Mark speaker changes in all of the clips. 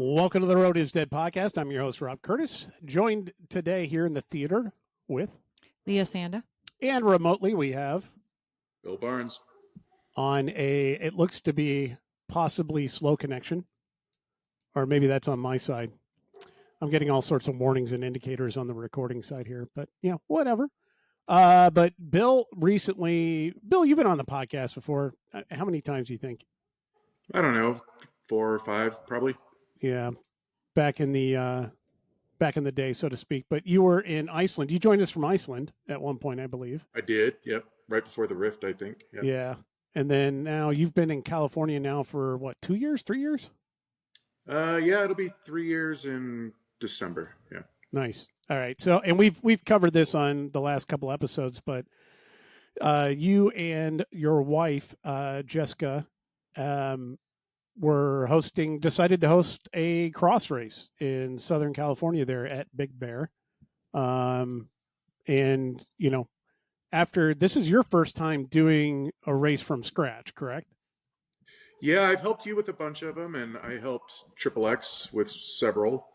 Speaker 1: Welcome to the Road is Dead podcast. I'm your host, Rob Curtis, joined today here in the theater with
Speaker 2: Leah, Sanda.
Speaker 1: And remotely we have
Speaker 3: Bill Barnes
Speaker 1: on it looks to be possibly slow connection, or maybe that's on my side. I'm getting all sorts of warnings and indicators on the recording side here, but whatever. But Bill, you've been on the podcast before. How many times do you think?
Speaker 3: I don't know, 4 or 5 probably.
Speaker 1: Yeah, back in the day, so to speak. But you were in Iceland. You joined us from Iceland at one point, I believe.
Speaker 3: I did. Yep, right before the rift, I think. Yep.
Speaker 1: Yeah, and then now you've been in California now for what, 2 years, 3 years?
Speaker 3: Yeah, it'll be 3 years in December. Yeah.
Speaker 1: Nice. All right. So, and we've covered this on the last couple episodes, but you and your wife, Jessica, decided to host a cross race in Southern California there at Big Bear. And after this is your first time doing a race from scratch, correct?
Speaker 3: Yeah, I've helped you with a bunch of them, and I helped XXX with several.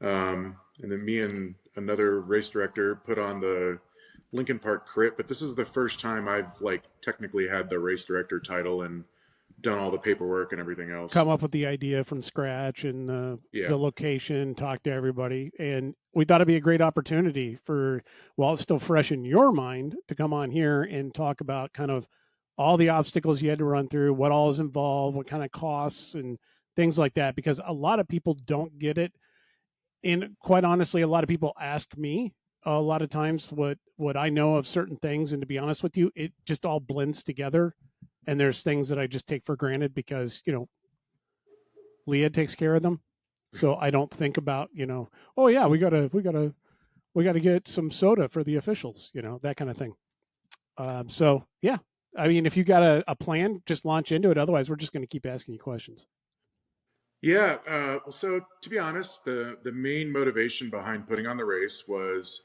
Speaker 3: And then me and another race director put on the Lincoln Park Crit, but this is the first time I've technically had the race director title and done all the paperwork and everything else.
Speaker 1: Come up with the idea from scratch and the location, talk to everybody. And we thought it'd be a great opportunity for, while it's still fresh in your mind, to come on here and talk about kind of all the obstacles you had to run through, what all is involved, what kind of costs and things like that, because a lot of people don't get it. And quite honestly, a lot of people ask me a lot of times what I know of certain things. And to be honest with you, it just all blends together. And there's things that I just take for granted because, Leah takes care of them. So I don't think about, oh yeah, we gotta get some soda for the officials, that kind of thing. So yeah, I mean, if you got a plan, just launch into it. Otherwise, we're just going to keep asking you questions.
Speaker 3: Yeah. So to be honest, the main motivation behind putting on the race was,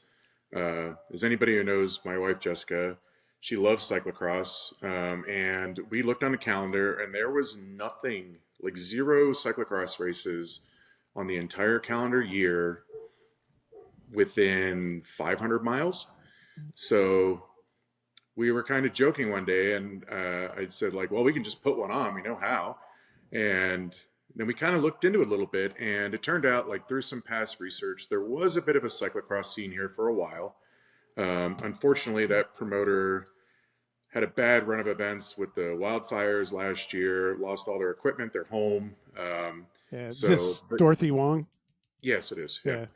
Speaker 3: as anybody who knows my wife, Jessica, she loves cyclocross, and we looked on the calendar, and there was nothing, zero cyclocross races on the entire calendar year within 500 miles. So we were kind of joking one day, and I said, well, we can just put one on. We know how. And then we kind of looked into it a little bit, and it turned out, through some past research, there was a bit of a cyclocross scene here for a while. Unfortunately, that promoter had a bad run of events with the wildfires last year, lost all their equipment, their home.
Speaker 1: Is this Dorothy Wong?
Speaker 3: Yes, it is.
Speaker 1: Yeah.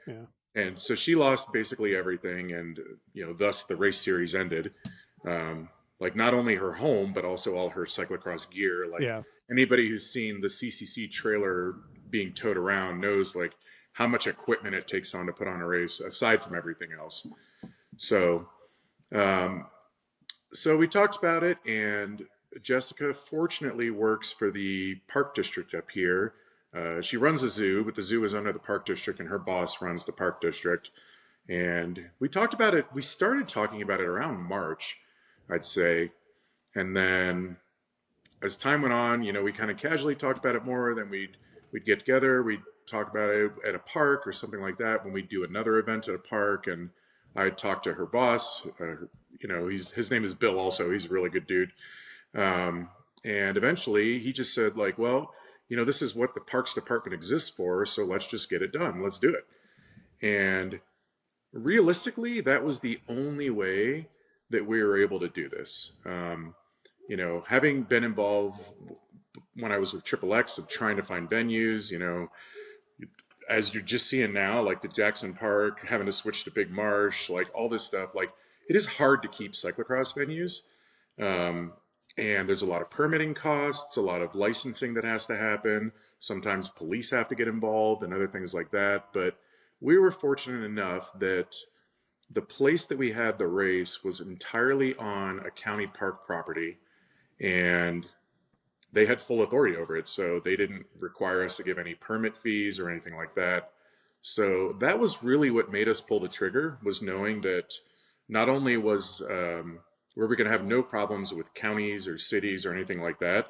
Speaker 3: And so she lost basically everything, and thus the race series ended. Not only her home, but also all her cyclocross gear. Anybody who's seen the CCC trailer being towed around knows how much equipment it takes on to put on a race, aside from everything else. So we talked about it, and Jessica fortunately works for the park district up here. She runs a zoo, but the zoo is under the park district, and her boss runs the park district. And we talked about it. We started talking about it around March, I'd say. And then as time went on, we kind of casually talked about it more. Then we'd get together. We'd talk about it at a park or something like that when we do another event at a park. And I'd talk to her boss. His name is Bill also. He's a really good dude. And eventually he just said well, this is what the parks department exists for. So let's just get it done. Let's do it. And realistically, that was the only way that we were able to do this. Having been involved when I was with XXX of trying to find venues, as you're just seeing now, the Jackson Park, having to switch to Big Marsh, all this stuff, it is hard to keep cyclocross venues. And there's a lot of permitting costs, a lot of licensing that has to happen. Sometimes police have to get involved and other things like that. But we were fortunate enough that the place that we had the race was entirely on a county park property, and they had full authority over it. So they didn't require us to give any permit fees or anything like that. So that was really what made us pull the trigger, was knowing that not only were we going to have no problems with counties or cities or anything like that,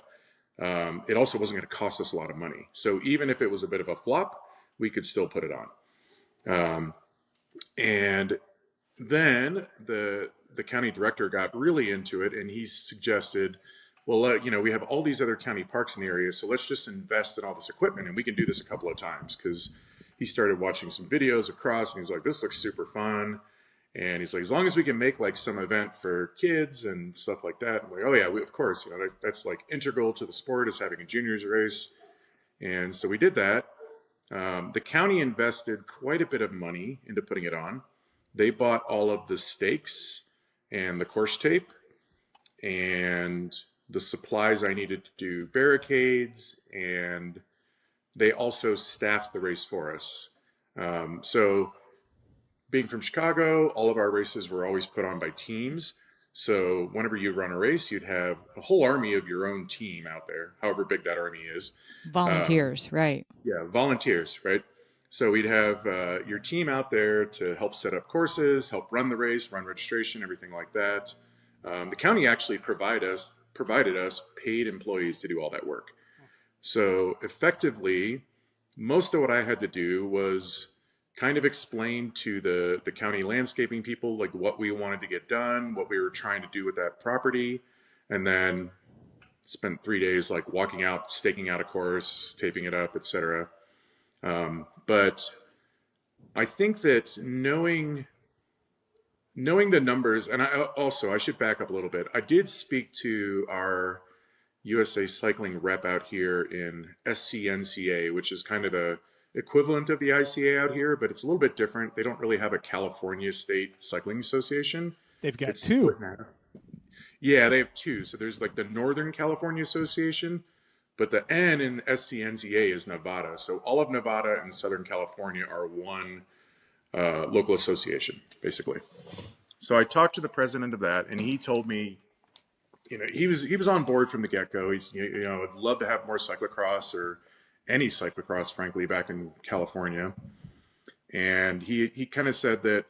Speaker 3: it also wasn't going to cost us a lot of money. So even if it was a bit of a flop, we could still put it on. And then the county director got really into it, and he suggested, well, we have all these other county parks in the area, so let's just invest in all this equipment, and we can do this a couple of times. Because he started watching some videos across, and he's like, this looks super fun. And he's like, as long as we can make like some event for kids and stuff like that. I'm like, oh yeah, of course, that's like integral to the sport, is having a juniors race. And so we did that. The county invested quite a bit of money into putting it on. They bought all of the stakes and the course tape and the supplies I needed to do barricades, and they also staffed the race for us. So being from Chicago, all of our races were always put on by teams. So whenever you run a race, you'd have a whole army of your own team out there, however big that army is.
Speaker 2: Volunteers, right?
Speaker 3: Yeah, volunteers, right? So we'd have your team out there to help set up courses, help run the race, run registration, everything like that. The county actually provided us paid employees to do all that work. So effectively, most of what I had to do was kind of explain to the county landscaping people like what we wanted to get done, what we were trying to do with that property, and then spent 3 days like walking out, staking out a course, taping it up, etc. But I think that knowing the numbers, and I should back up a little bit. I did speak to our USA Cycling rep out here in SCNCA, which is kind of the equivalent of the ICA out here, but it's a little bit different. They don't really have a California State Cycling Association.
Speaker 1: They've got two.
Speaker 3: Yeah, they have two. So there's like the Northern California Association, but the N in SCNCA is Nevada. So all of Nevada and Southern California are one local association, basically. So I talked to the president of that, and he told me, he was on board from the get-go. He's, I'd love to have more cyclocross, or any cyclocross, frankly, back in California. And he kind of said that,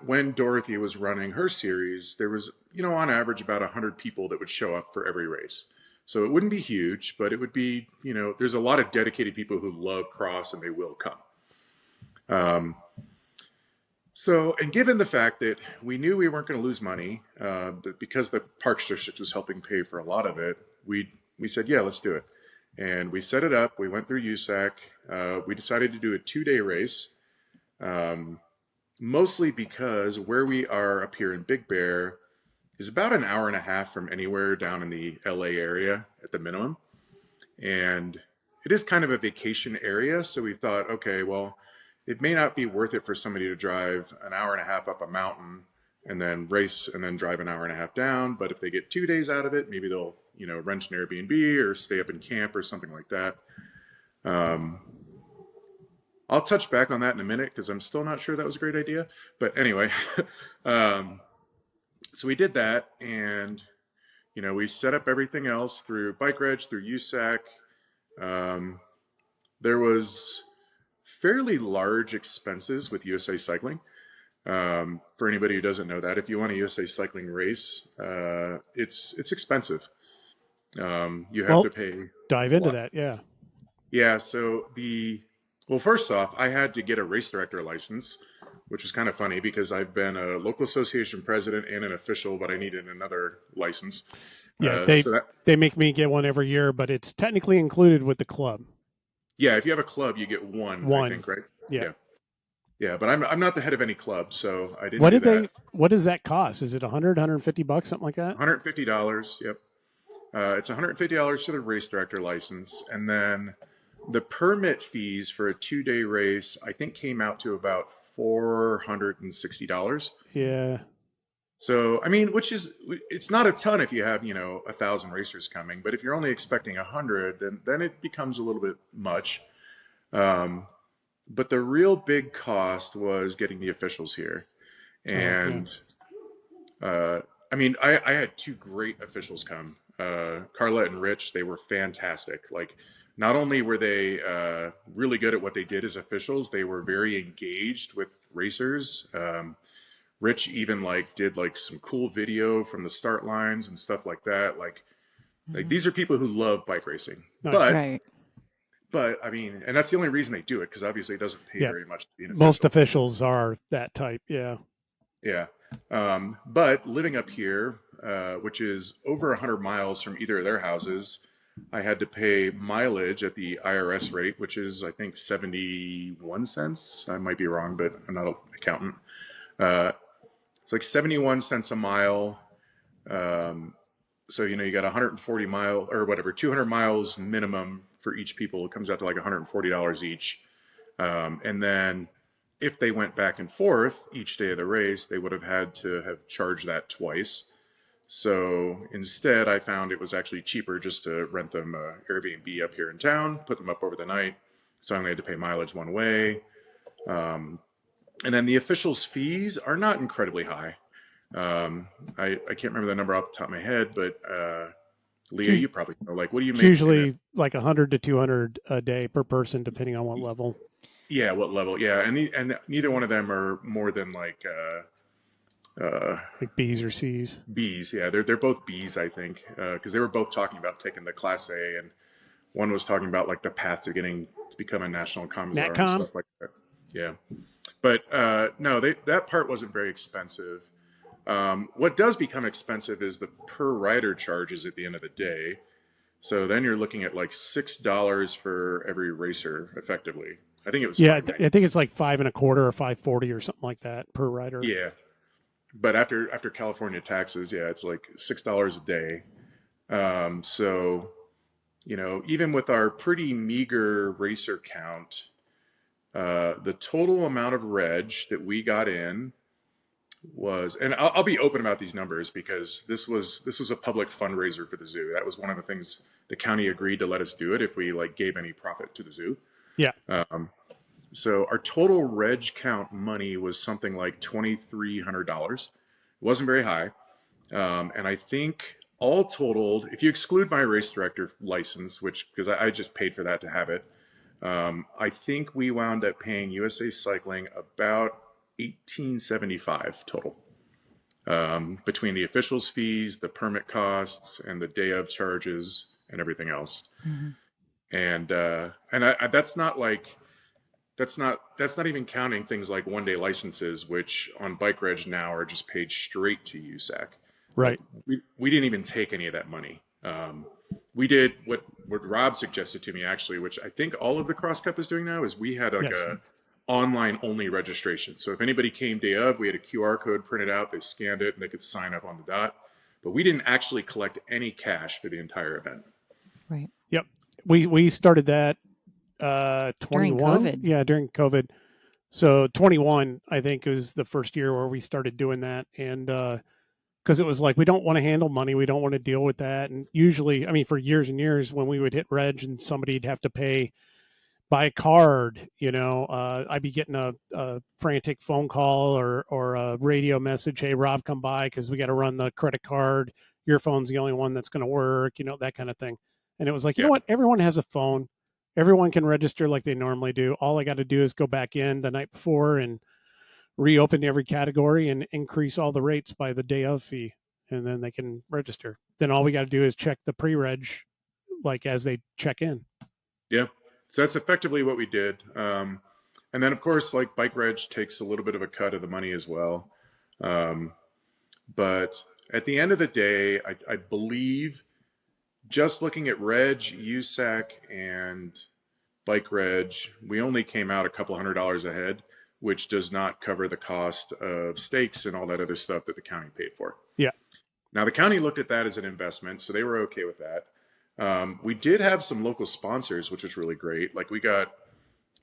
Speaker 3: when Dorothy was running her series, there was, on average about 100 people that would show up for every race. So it wouldn't be huge, but it would be, there's a lot of dedicated people who love cross, and they will come. So, and given the fact that we knew we weren't going to lose money, because the Parks District was helping pay for a lot of it, we said, yeah, let's do it. And we set it up. We went through USAC. We decided to do a 2-day race, mostly because where we are up here in Big Bear is about an hour and a half from anywhere down in the LA area at the minimum. And it is kind of a vacation area. So we thought, okay, well, it may not be worth it for somebody to drive an hour and a half up a mountain and then race and then drive an hour and a half down. But if they get 2 days out of it, maybe they'll, rent an Airbnb or stay up in camp or something like that. I'll touch back on that in a minute because I'm still not sure that was a great idea. But anyway, so we did that, and, we set up everything else through Bike Reg, through USAC. There was fairly large expenses with USA Cycling. For anybody who doesn't know that, if you want a USA Cycling race, it's expensive. You have to pay.
Speaker 1: Dive into that, yeah.
Speaker 3: Yeah, so first off, I had to get a race director license, which was kind of funny because I've been a local association president and an official, but I needed another license.
Speaker 1: Yeah, they make me get one every year, but it's technically included with the club.
Speaker 3: Yeah, if you have a club, you get one. I think, right?
Speaker 1: Yeah.
Speaker 3: Yeah, but I'm not the head of any club, so I didn't do that.
Speaker 1: What does that cost? Is it $100, $150, something like that?
Speaker 3: $150, yep. It's $150 for the race director license, and then the permit fees for a 2-day race, I think, came out to about $460.
Speaker 1: Yeah.
Speaker 3: So, I mean, it's not a ton if you have, 1,000 racers coming, but if you're only expecting 100, then it becomes a little bit much. But the real big cost was getting the officials here. And, I mean, I had 2 great officials come. Carla and Rich, they were fantastic. Like, not only were they really good at what they did as officials, they were very engaged with racers. Rich even did some cool video from the start lines and stuff like that. Like these are people who love bike racing,
Speaker 1: Nice.
Speaker 3: but I mean, and that's the only reason they do it, because obviously it doesn't pay very much to be an official.
Speaker 1: Most officials are that type. Yeah.
Speaker 3: Yeah. But living up here, which is over 100 miles from either of their houses, I had to pay mileage at the IRS rate, which is, I think, 71 cents. I might be wrong, but I'm not an accountant. It's like 71 cents a mile. So, you got 140 mile or whatever, 200 miles minimum for each people. It comes out to like $140 each. And then if they went back and forth each day of the race, they would have had to have charged that twice. So instead, I found it was actually cheaper just to rent them an Airbnb up here in town, put them up over the night. So I only had to pay mileage one way. And then the officials' fees are not incredibly high. I can't remember the number off the top of my head, but Leah, you probably know. Like, what do you make?
Speaker 1: Usually like 100 to 200 a day per person, depending on what level.
Speaker 3: Yeah, what level? Yeah, and neither one of them are more than like
Speaker 1: B's or C's.
Speaker 3: B's, yeah, they're both B's, I think, because they were both talking about taking the Class A, and one was talking about like the path to become a national commissar and stuff like that. Yeah, but no, that part wasn't very expensive. What does become expensive is the per rider charges at the end of the day. So then you're looking at like $6 for every racer, effectively. I think it was.
Speaker 1: Yeah, I think it's like $5.25 or $5.40 or something like that per rider.
Speaker 3: Yeah, but after California taxes, yeah, it's like $6 a day. So, even with our pretty meager racer count, the total amount of reg that we got in was, and I'll be open about these numbers because this was a public fundraiser for the zoo. That was one of the things the county agreed to let us do it if we like gave any profit to the zoo.
Speaker 1: Yeah.
Speaker 3: So our total reg count money was something like $2,300. It wasn't very high. And I think all totaled, if you exclude my race director license, because I just paid for that to have it, I think we wound up paying USA Cycling about $1,875 total, between the officials' fees, the permit costs, and the day of charges and everything else. And that's not even counting things like one-day licenses, which on Bike Reg now are just paid straight to USAC.
Speaker 1: Right.
Speaker 3: We didn't even take any of that money. We did what Rob suggested to me, actually, which I think all of the Cross Cup is doing now, is we had like a online only registration. So if anybody came day of, we had a QR code printed out, they scanned it, and they could sign up on the dot. But we didn't actually collect any cash for the entire event.
Speaker 2: Right.
Speaker 1: Yep. We started that 21.
Speaker 2: During COVID.
Speaker 1: Yeah, during COVID. So 21, I think, was the first year where we started doing that. And because it was like, we don't want to handle money. We don't want to deal with that. And usually, I mean, for years and years, when we would hit reg and somebody'd have to pay by card, I'd be getting a frantic phone call or a radio message. Hey, Rob, come by because we got to run the credit card. Your phone's the only one that's going to work, that kind of thing. And it was like, you know what? Everyone has a phone. Everyone can register like they normally do. All I got to do is go back in the night before and reopen every category and increase all the rates by the day of fee. And then they can register. Then all we got to do is check the pre-reg like as they check in.
Speaker 3: Yeah. So that's effectively what we did. And then, of course, like Bike Reg takes a little bit of a cut of the money as well. But at the end of the day, I believe just looking at Reg, USAC, and Bike Reg, we only came out a couple $100 ahead, which does not cover the cost of stakes and all that other stuff that the county paid for.
Speaker 1: Yeah.
Speaker 3: Now, the county looked at that as an investment, so they were okay with that. We did have some local sponsors, which was really great. Like we got,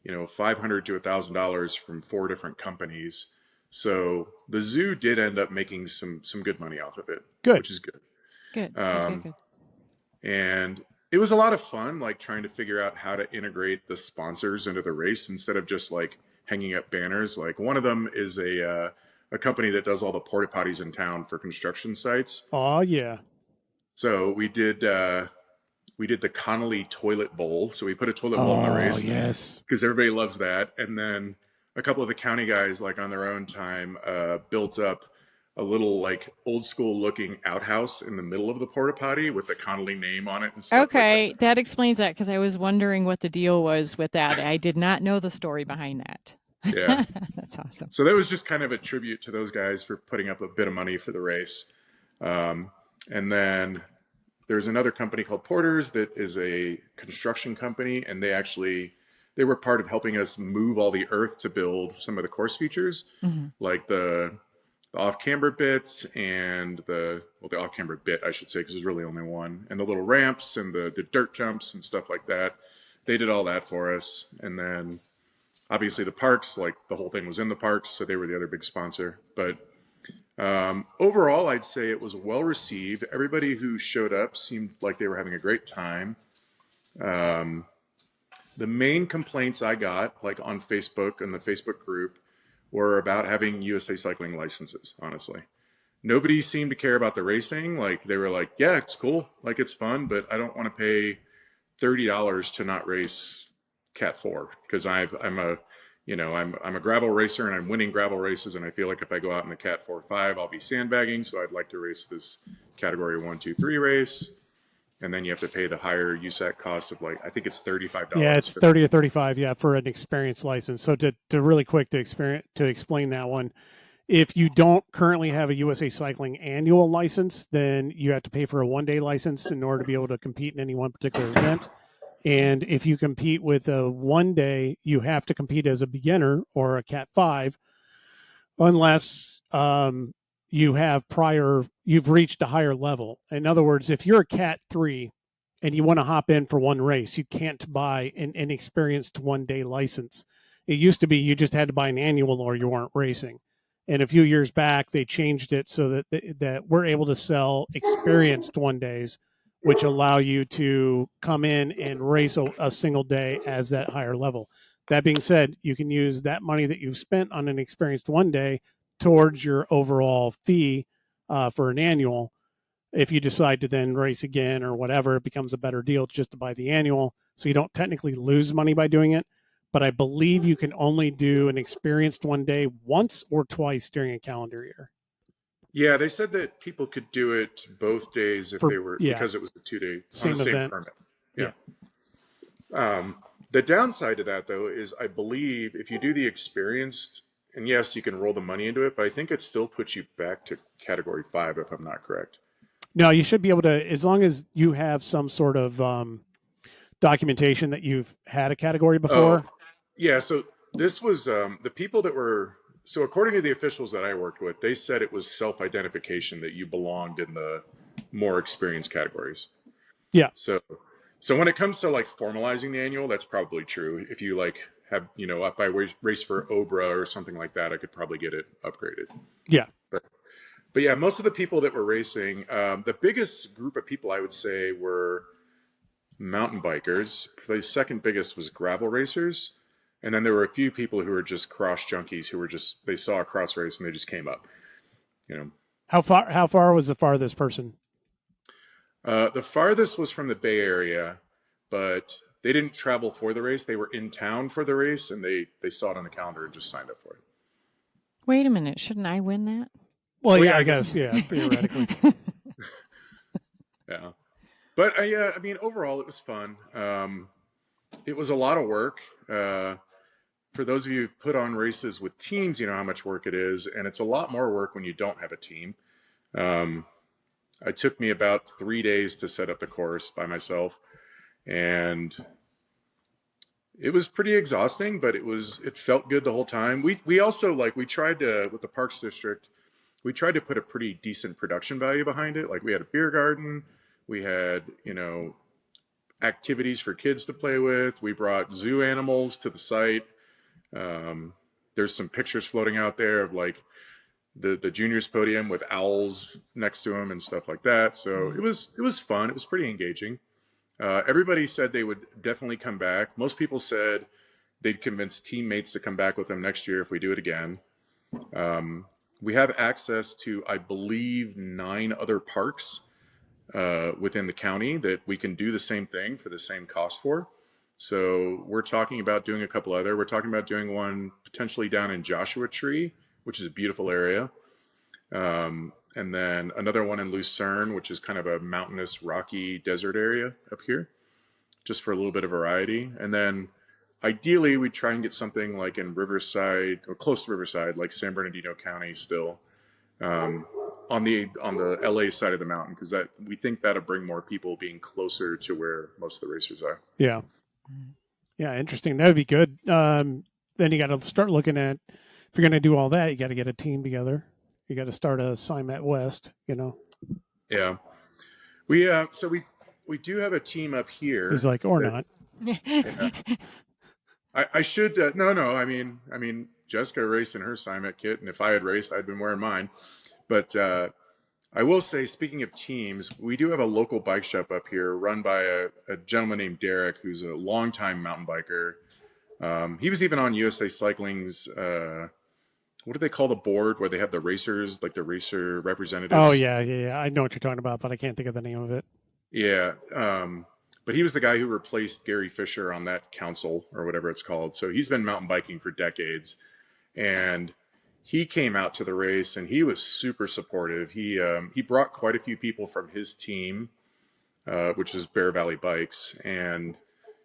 Speaker 3: $500 to $1,000 from 4 different companies. So the zoo did end up making some good money off of it, which is good.
Speaker 2: Good. Good.
Speaker 3: And it was a lot of fun, like trying to figure out how to integrate the sponsors into the race instead of just like hanging up banners. Like one of them is a company that does all the porta potties in town for construction sites.
Speaker 1: Oh yeah.
Speaker 3: So we did the Connolly toilet bowl. So we put a toilet bowl in the race.
Speaker 1: Oh yes.
Speaker 3: Because everybody loves that. And then a couple of the county guys, like on their own time, built up a little like old school looking outhouse in the middle of the porta potty with the Connolly name on it and stuff.
Speaker 2: Okay, like that explains that, because I was wondering what the deal was with that. I did not know the story behind that.
Speaker 3: Yeah.
Speaker 2: That's awesome.
Speaker 3: So that was just kind of a tribute to those guys for putting up a bit of money for the race. And then there's another company called Porters that is a construction company, and they were part of helping us move all the earth to build some of the course features, like the off-camber bits and the off-camber bit, I should say, because there's really only one, and the little ramps and the dirt jumps and stuff like that. They did all that for us. And then obviously the parks, like the whole thing was in the parks, so they were the other big sponsor. But overall, I'd say it was well received. Everybody who showed up seemed like they were having a great time. The main complaints I got, like on Facebook and the Facebook group, were about having USA Cycling licenses, honestly. Nobody seemed to care about the racing. Like, they were like, yeah, it's cool, like it's fun, but I don't want to pay $30 to not race Cat 4, because I'm a gravel racer and I'm winning gravel races, and I feel like if I go out in the Cat 4-5, I'll be sandbagging, so I'd like to race this category 1, 2, 3 race. And then you have to pay the higher USAC cost of, like, I think it's $35.
Speaker 1: Yeah, it's 30 or 35. Yeah, for an experience license. So to really quick to explain that one, if you don't currently have a USA Cycling annual license, then you have to pay for a one-day license in order to be able to compete in any one particular event. And if you compete with a one day, you have to compete as a beginner or a Cat 5, unless you've reached a higher level. In other words, if you're a Cat 3 and you want to hop in for one race, you can't buy an inexperienced one-day license. It used to be you just had to buy an annual or you weren't racing. And a few years back, they changed it so that we're able to sell experienced one days, which allow you to come in and race a single day as that higher level. That being said, you can use that money that you've spent on an experienced one day towards your overall fee for an annual. If you decide to then race again or whatever, it becomes a better deal just to buy the annual. So you don't technically lose money by doing it. But I believe you can only do an experienced one day once or twice during a calendar year.
Speaker 3: Yeah, they said that people could do it both days if they were, because it was a 2-day
Speaker 1: same
Speaker 3: on the
Speaker 1: event.
Speaker 3: Same permit. Yeah. The downside to that, though, is I believe if you do the experienced, and yes, you can roll the money into it, but I think it still puts you back to category 5, if I'm not correct.
Speaker 1: No, you should be able to, as long as you have some sort of documentation that you've had a category before.
Speaker 3: Yeah, so this was the people that were, so according to the officials that I worked with, they said it was self-identification that you belonged in the more experienced categories.
Speaker 1: Yeah.
Speaker 3: So when it comes to like formalizing the annual, that's probably true. If you like have, if I race for Obra or something like that, I could probably get it upgraded.
Speaker 1: Yeah.
Speaker 3: But yeah, most of the people that were racing, the biggest group of people I would say were mountain bikers. The second biggest was gravel racers. And then there were a few people who were just cross junkies who were they saw a cross race and they just came up,
Speaker 1: How far was the farthest person?
Speaker 3: The farthest was from the Bay Area, but they didn't travel for the race. They were in town for the race, and they saw it on the calendar and just signed up for it.
Speaker 2: Wait a minute. Shouldn't I win that?
Speaker 1: Well, yeah, I guess. Yeah, theoretically.
Speaker 3: Yeah. But I mean, overall, it was fun. It was a lot of work. For those of you who've put on races with teams, you know how much work it is, and it's a lot more work when you don't have a team. It took me about 3 days to set up the course by myself, and it was pretty exhausting, but it felt good the whole time. We also we tried to, with the Parks District, we tried to put a pretty decent production value behind it. Like, we had a beer garden, we had, activities for kids to play with. We brought zoo animals to the site. There's some pictures floating out there of like the juniors podium with owls next to them and stuff like that. So it was fun. It was pretty engaging. Everybody said they would definitely come back. Most people said they'd convince teammates to come back with them next year if we do it again. We have access to, I believe, 9 other parks within the county that we can do the same thing for the same cost for. So we're talking about doing a couple other. We're talking about doing one potentially down in Joshua Tree, which is a beautiful area. And then another one in Lucerne, which is kind of a mountainous, rocky desert area up here, just for a little bit of variety. And then ideally, we'd try and get something like in Riverside or close to Riverside, like San Bernardino County still, um, on the LA side of the mountain, because that we think that'll bring more people being closer to where most of the racers are.
Speaker 1: Yeah. Yeah, interesting. That would be good. Then you got to start looking at, if you're going to do all that, you got to get a team together. You got to start a Cymet West, you know.
Speaker 3: Yeah. So we do have a team up here.
Speaker 1: He's like, or not.
Speaker 3: Yeah. I should no. I mean Jessica raced in her Cymet kit, and if I had raced, I'd been wearing mine. But I will say, speaking of teams, we do have a local bike shop up here run by a gentleman named Derek, who's a longtime mountain biker. He was even on USA Cycling's, what do they call the board where they have the racers, like the racer representatives?
Speaker 1: Oh, yeah. I know what you're talking about, but I can't think of the name of it.
Speaker 3: Yeah. But he was the guy who replaced Gary Fisher on that council or whatever it's called. So he's been mountain biking for decades. And he came out to the race and he was super supportive. He brought quite a few people from his team, which is Bear Valley Bikes, and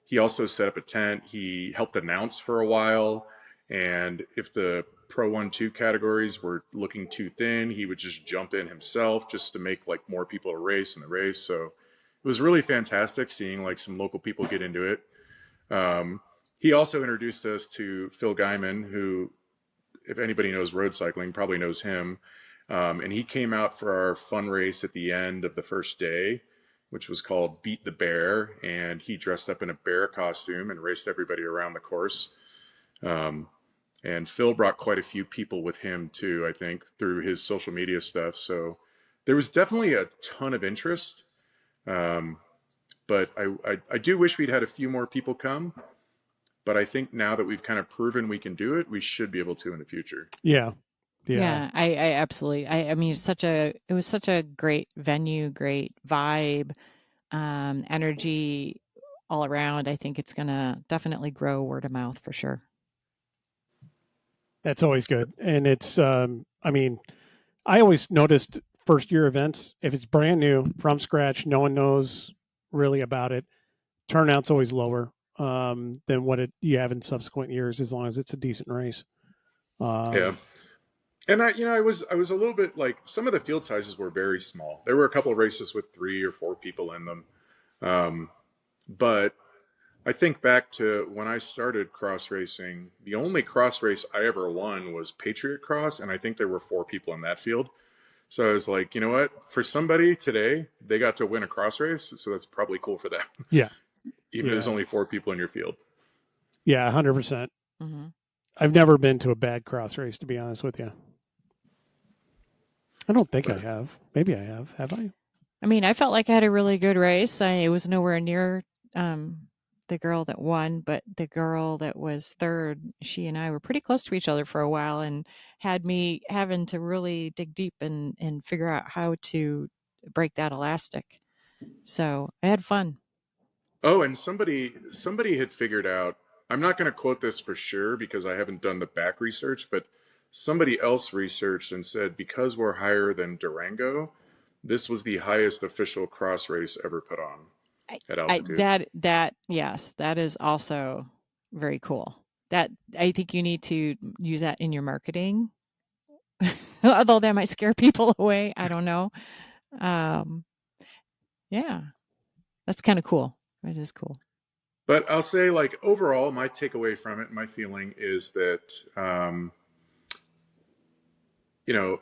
Speaker 3: he also set up a tent. He helped announce for a while, and if the Pro 1-2 categories were looking too thin, he would just jump in himself just to make like more people race in the race. So it was really fantastic seeing like some local people get into it. He also introduced us to Phil Guyman, who, if anybody knows road cycling, probably knows him. And he came out for our fun race at the end of the first day, which was called Beat the Bear. And he dressed up in a bear costume and raced everybody around the course. And Phil brought quite a few people with him too, I think, through his social media stuff. So there was definitely a ton of interest. But I do wish we'd had a few more people come. But I think now that we've kind of proven we can do it, we should be able to in the future.
Speaker 1: Yeah.
Speaker 2: I absolutely. I mean, it was such a great venue, great vibe, energy all around. I think it's going to definitely grow word of mouth for sure.
Speaker 1: That's always good. And it's, I mean, I always noticed first year events, if it's brand new from scratch, no one knows really about it, turnout's always lower than what you have in subsequent years, as long as it's a decent race.
Speaker 3: Yeah. And I was a little bit like, some of the field sizes were very small. There were a couple of races with 3 or 4 people in them. But I think back to when I started cross racing, the only cross race I ever won was Patriot Cross, and I think there were 4 people in that field. So I was like, you know what? For somebody today, they got to win a cross race, so that's probably cool for them.
Speaker 1: Yeah.
Speaker 3: Even if there's only 4 people in your field.
Speaker 1: Yeah, 100%.
Speaker 2: Mm-hmm.
Speaker 1: I've never been to a bad cross race, to be honest with you. I don't think I have. Maybe I have. Have I?
Speaker 2: I mean, I felt like I had a really good race. I was nowhere near the girl that won, but the girl that was third, she and I were pretty close to each other for a while and had me having to really dig deep and figure out how to break that elastic. So I had fun.
Speaker 3: Oh, and somebody had figured out, I'm not going to quote this for sure because I haven't done the back research, but somebody else researched and said, because we're higher than Durango, this was the highest official cross race ever put on at altitude.
Speaker 2: Yes, that is also very cool. That I think you need to use that in your marketing, although that might scare people away. I don't know. Yeah, that's kind of cool. It is cool.
Speaker 3: But I'll say, like, overall, my takeaway from it, my feeling is that,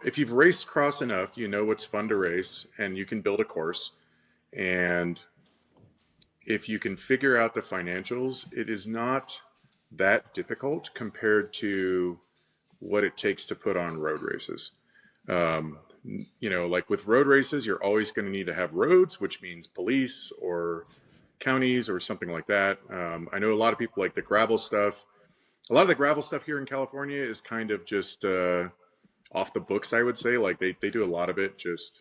Speaker 3: if you've raced cross enough, you know what's fun to race and you can build a course. And if you can figure out the financials, it is not that difficult compared to what it takes to put on road races. Like with road races, you're always going to need to have roads, which means police or counties or something like that. I know a lot of people like the gravel stuff. A lot of the gravel stuff here in California is kind of just off the books, I would say. Like they do a lot of it just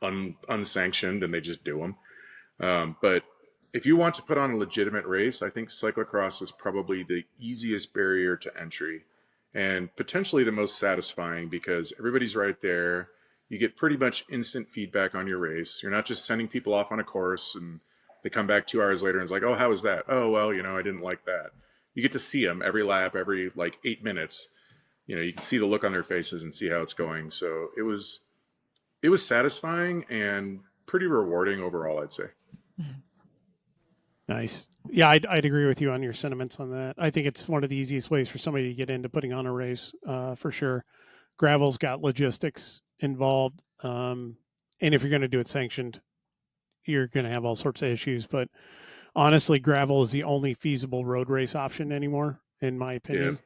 Speaker 3: unsanctioned and they just do them. But if you want to put on a legitimate race, I think cyclocross is probably the easiest barrier to entry and potentially the most satisfying because everybody's right there. You get pretty much instant feedback on your race. You're not just sending people off on a course and they come back 2 hours later and it's like, oh, how was that? Oh, well, I didn't like that. You get to see them every lap, every like 8 minutes. You can see the look on their faces and see how it's going. So it was satisfying and pretty rewarding overall, I'd say.
Speaker 1: Nice. Yeah, I'd agree with you on your sentiments on that. I think it's one of the easiest ways for somebody to get into putting on a race, for sure. Gravel's got logistics involved, and if you're going to do it sanctioned, you're going to have all sorts of issues. But honestly, gravel is the only feasible road race option anymore, in my opinion.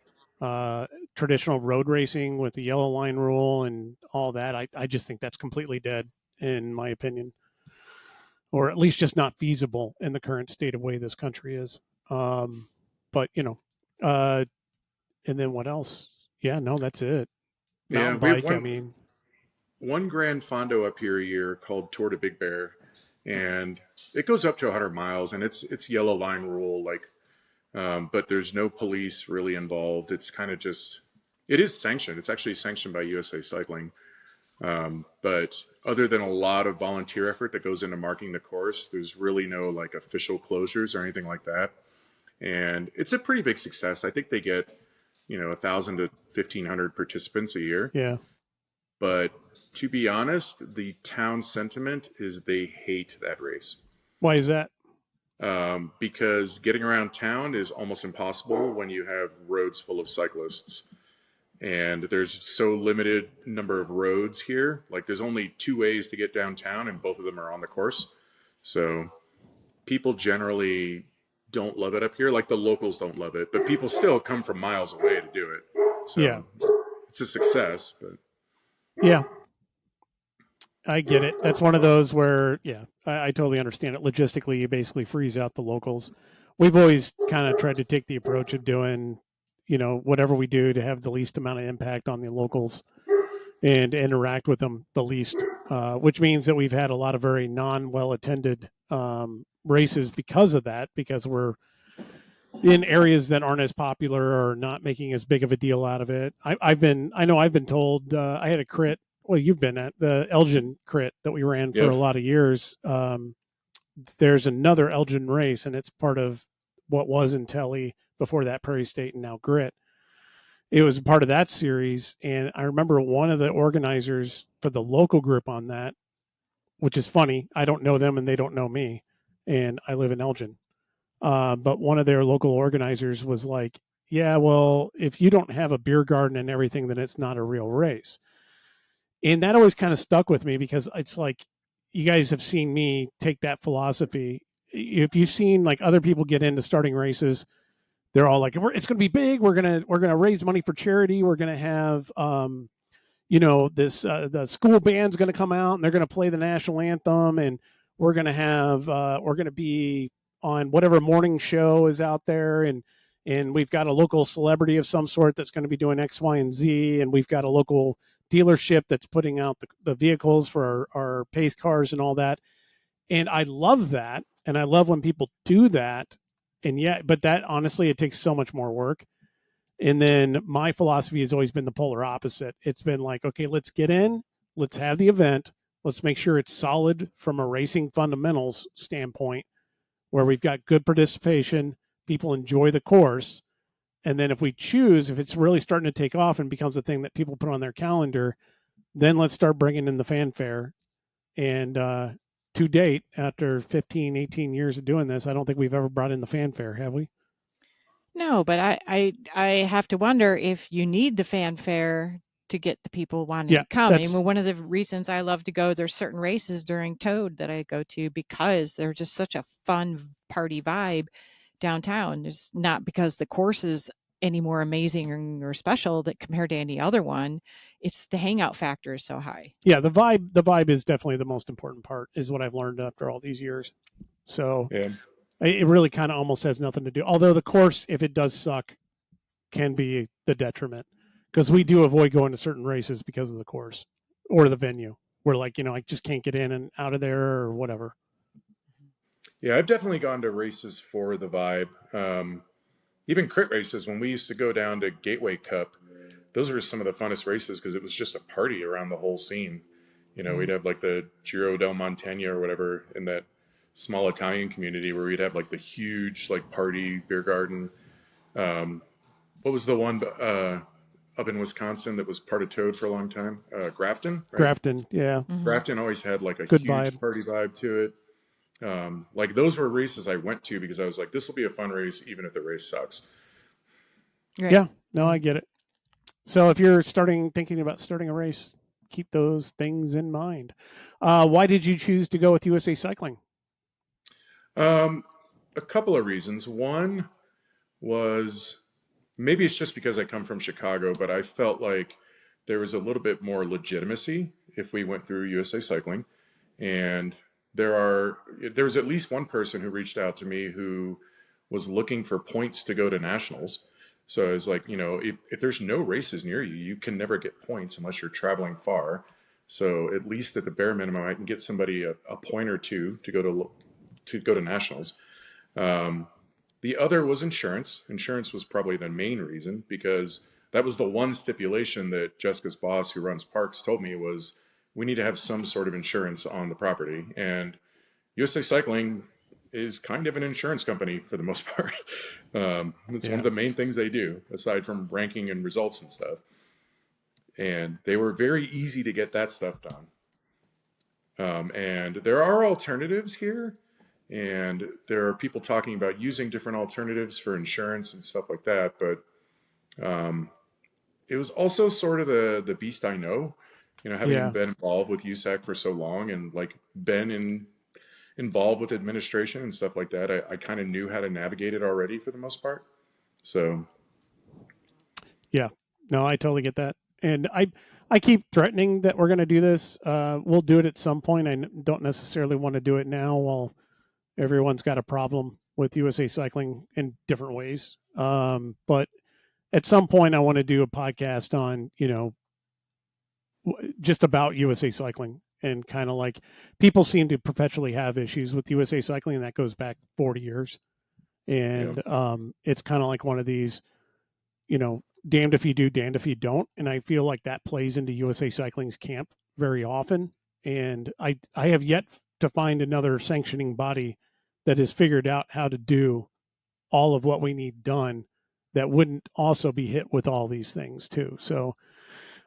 Speaker 1: Traditional road racing with the yellow line rule and all that, I just think that's completely dead, in my opinion, or at least just not feasible in the current state of way this country is. But and then what else? Yeah, no, that's it.
Speaker 3: Yeah,
Speaker 1: Mountain
Speaker 3: we have
Speaker 1: bike. I
Speaker 3: one
Speaker 1: mean,
Speaker 3: one Grand Fondo up here a year called Tour de Big Bear, and it goes up to 100 miles, and it's yellow line rule, like, but there's no police really involved. It's kind of just, it is sanctioned. It's actually sanctioned by USA Cycling, but other than a lot of volunteer effort that goes into marking the course, there's really no like official closures or anything like that. And it's a pretty big success. I think they get 1,000 to 1,500 participants a year.
Speaker 1: yeah.
Speaker 3: But to be honest, the town sentiment is they hate that race.
Speaker 1: Why is that?
Speaker 3: Because getting around town is almost impossible when you have roads full of cyclists. And there's so limited number of roads here. Like there's only 2 ways to get downtown, and both of them are on the course. So people generally don't love it up here. Like the locals don't love it, but people still come from miles away to do it. So
Speaker 1: Yeah.
Speaker 3: it's a success. But
Speaker 1: Yeah, I get it. That's one of those where, yeah, I totally understand it. Logistically, you basically freeze out the locals. We've always kind of tried to take the approach of doing, whatever we do to have the least amount of impact on the locals and interact with them the least, which means that we've had a lot of very well attended races because of that, because we're in areas that aren't as popular or not making as big of a deal out of it. I know I've been told, I had a crit. Well, you've been at the Elgin crit that we ran for a lot of years. There's another Elgin race, and it's part of what was Intelli before that, Prairie State, and now Grit. It was part of that series, and I remember one of the organizers for the local group on that, which is funny. I don't know them, and they don't know me, and I live in Elgin. But one of their local organizers was like, yeah, well, if you don't have a beer garden and everything, then it's not a real race. And that always kind of stuck with me, because it's like, you guys have seen me take that philosophy. If you've seen like other people get into starting races, they're all like, it's going to be big. We're going to raise money for charity. We're going to have, this, the school band's going to come out and they're going to play the national anthem. And we're going to be on whatever morning show is out there. And we've got a local celebrity of some sort that's going to be doing X, Y, and Z. And we've got a local dealership that's putting out the vehicles for our pace cars and all that. And I love that. And I love when people do that. And yeah, but that honestly, it takes so much more work. And then my philosophy has always been the polar opposite. It's been like, okay, let's get in, let's have the event, let's make sure it's solid from a racing fundamentals standpoint, where we've got good participation, people enjoy the course. And then if we choose, if it's really starting to take off and becomes a thing that people put on their calendar, then let's start bringing in the fanfare. And to date, after 15, 18 years of doing this, I don't think we've ever brought in the fanfare, have we?
Speaker 2: No, but I have to wonder if you need the fanfare to get the people wanting to come. I mean, one of the reasons I love to go, there's certain races during Toad that I go to because they're just such a fun party vibe downtown. It's not because the course is any more amazing or special that compared to any other one. It's the hangout factor is so high.
Speaker 1: Yeah, the vibe is definitely the most important part, is what I've learned after all these years. So
Speaker 3: yeah.
Speaker 1: It really kind of almost has nothing to do. Although the course, if it does suck, can be the detriment, because we do avoid going to certain races because of the course or the venue. We're like, I just can't get in and out of there or whatever.
Speaker 3: Yeah, I've definitely gone to races for the vibe. Even crit races, when we used to go down to Gateway Cup, those were some of the funnest races because it was just a party around the whole scene. We'd have like the Giro del Montagna or whatever in that small Italian community where we'd have like the huge like party beer garden. Um, what was the one up in Wisconsin that was part of Toad for a long time? Grafton, right?
Speaker 1: Grafton, yeah.
Speaker 2: Mm-hmm.
Speaker 3: Grafton always had like a
Speaker 1: Good
Speaker 3: huge
Speaker 1: vibe.
Speaker 3: party vibe to it. Like those were races I went to because I was like, this will be a fun race, even if the race sucks.
Speaker 2: Right.
Speaker 1: Yeah, no, I get it. So if you're thinking about starting a race, keep those things in mind. Why did you choose to go with USA Cycling?
Speaker 3: A couple of reasons. One was maybe it's just because I come from Chicago, but I felt like there was a little bit more legitimacy if we went through USA Cycling. And there was at least one person who reached out to me who was looking for points to go to nationals. So I was like, if there's no races near you, you can never get points unless you're traveling far. So at least at the bare minimum, I can get somebody a point or two to go to nationals. Um, the other was insurance. Insurance was probably the main reason because that was the one stipulation that Jessica's boss, who runs parks, told me was we need to have some sort of insurance on the property. And USA Cycling is kind of an insurance company for the most part. It's one of the main things they do, aside from ranking and results and stuff. And they were very easy to get that stuff done. And there are alternatives here, and there are people talking about using different alternatives for insurance and stuff like that. But it was also sort of the beast I know, having been involved with USAC for so long and like involved with administration and stuff like that. I kind of knew how to navigate it already for the most part. So
Speaker 1: yeah, no, I totally get that. And I keep threatening that we're going to do this. We'll do it at some point. I don't necessarily want to do it now while everyone's got a problem with USA Cycling in different ways. But at some point, I want to do a podcast on, just about USA Cycling and kind of like people seem to perpetually have issues with USA Cycling, and that goes back 40 years. And it's kind of like one of these, damned if you do, damned if you don't. And I feel like that plays into USA Cycling's camp very often. And I have yet to find another sanctioning body that has figured out how to do all of what we need done that wouldn't also be hit with all these things too. So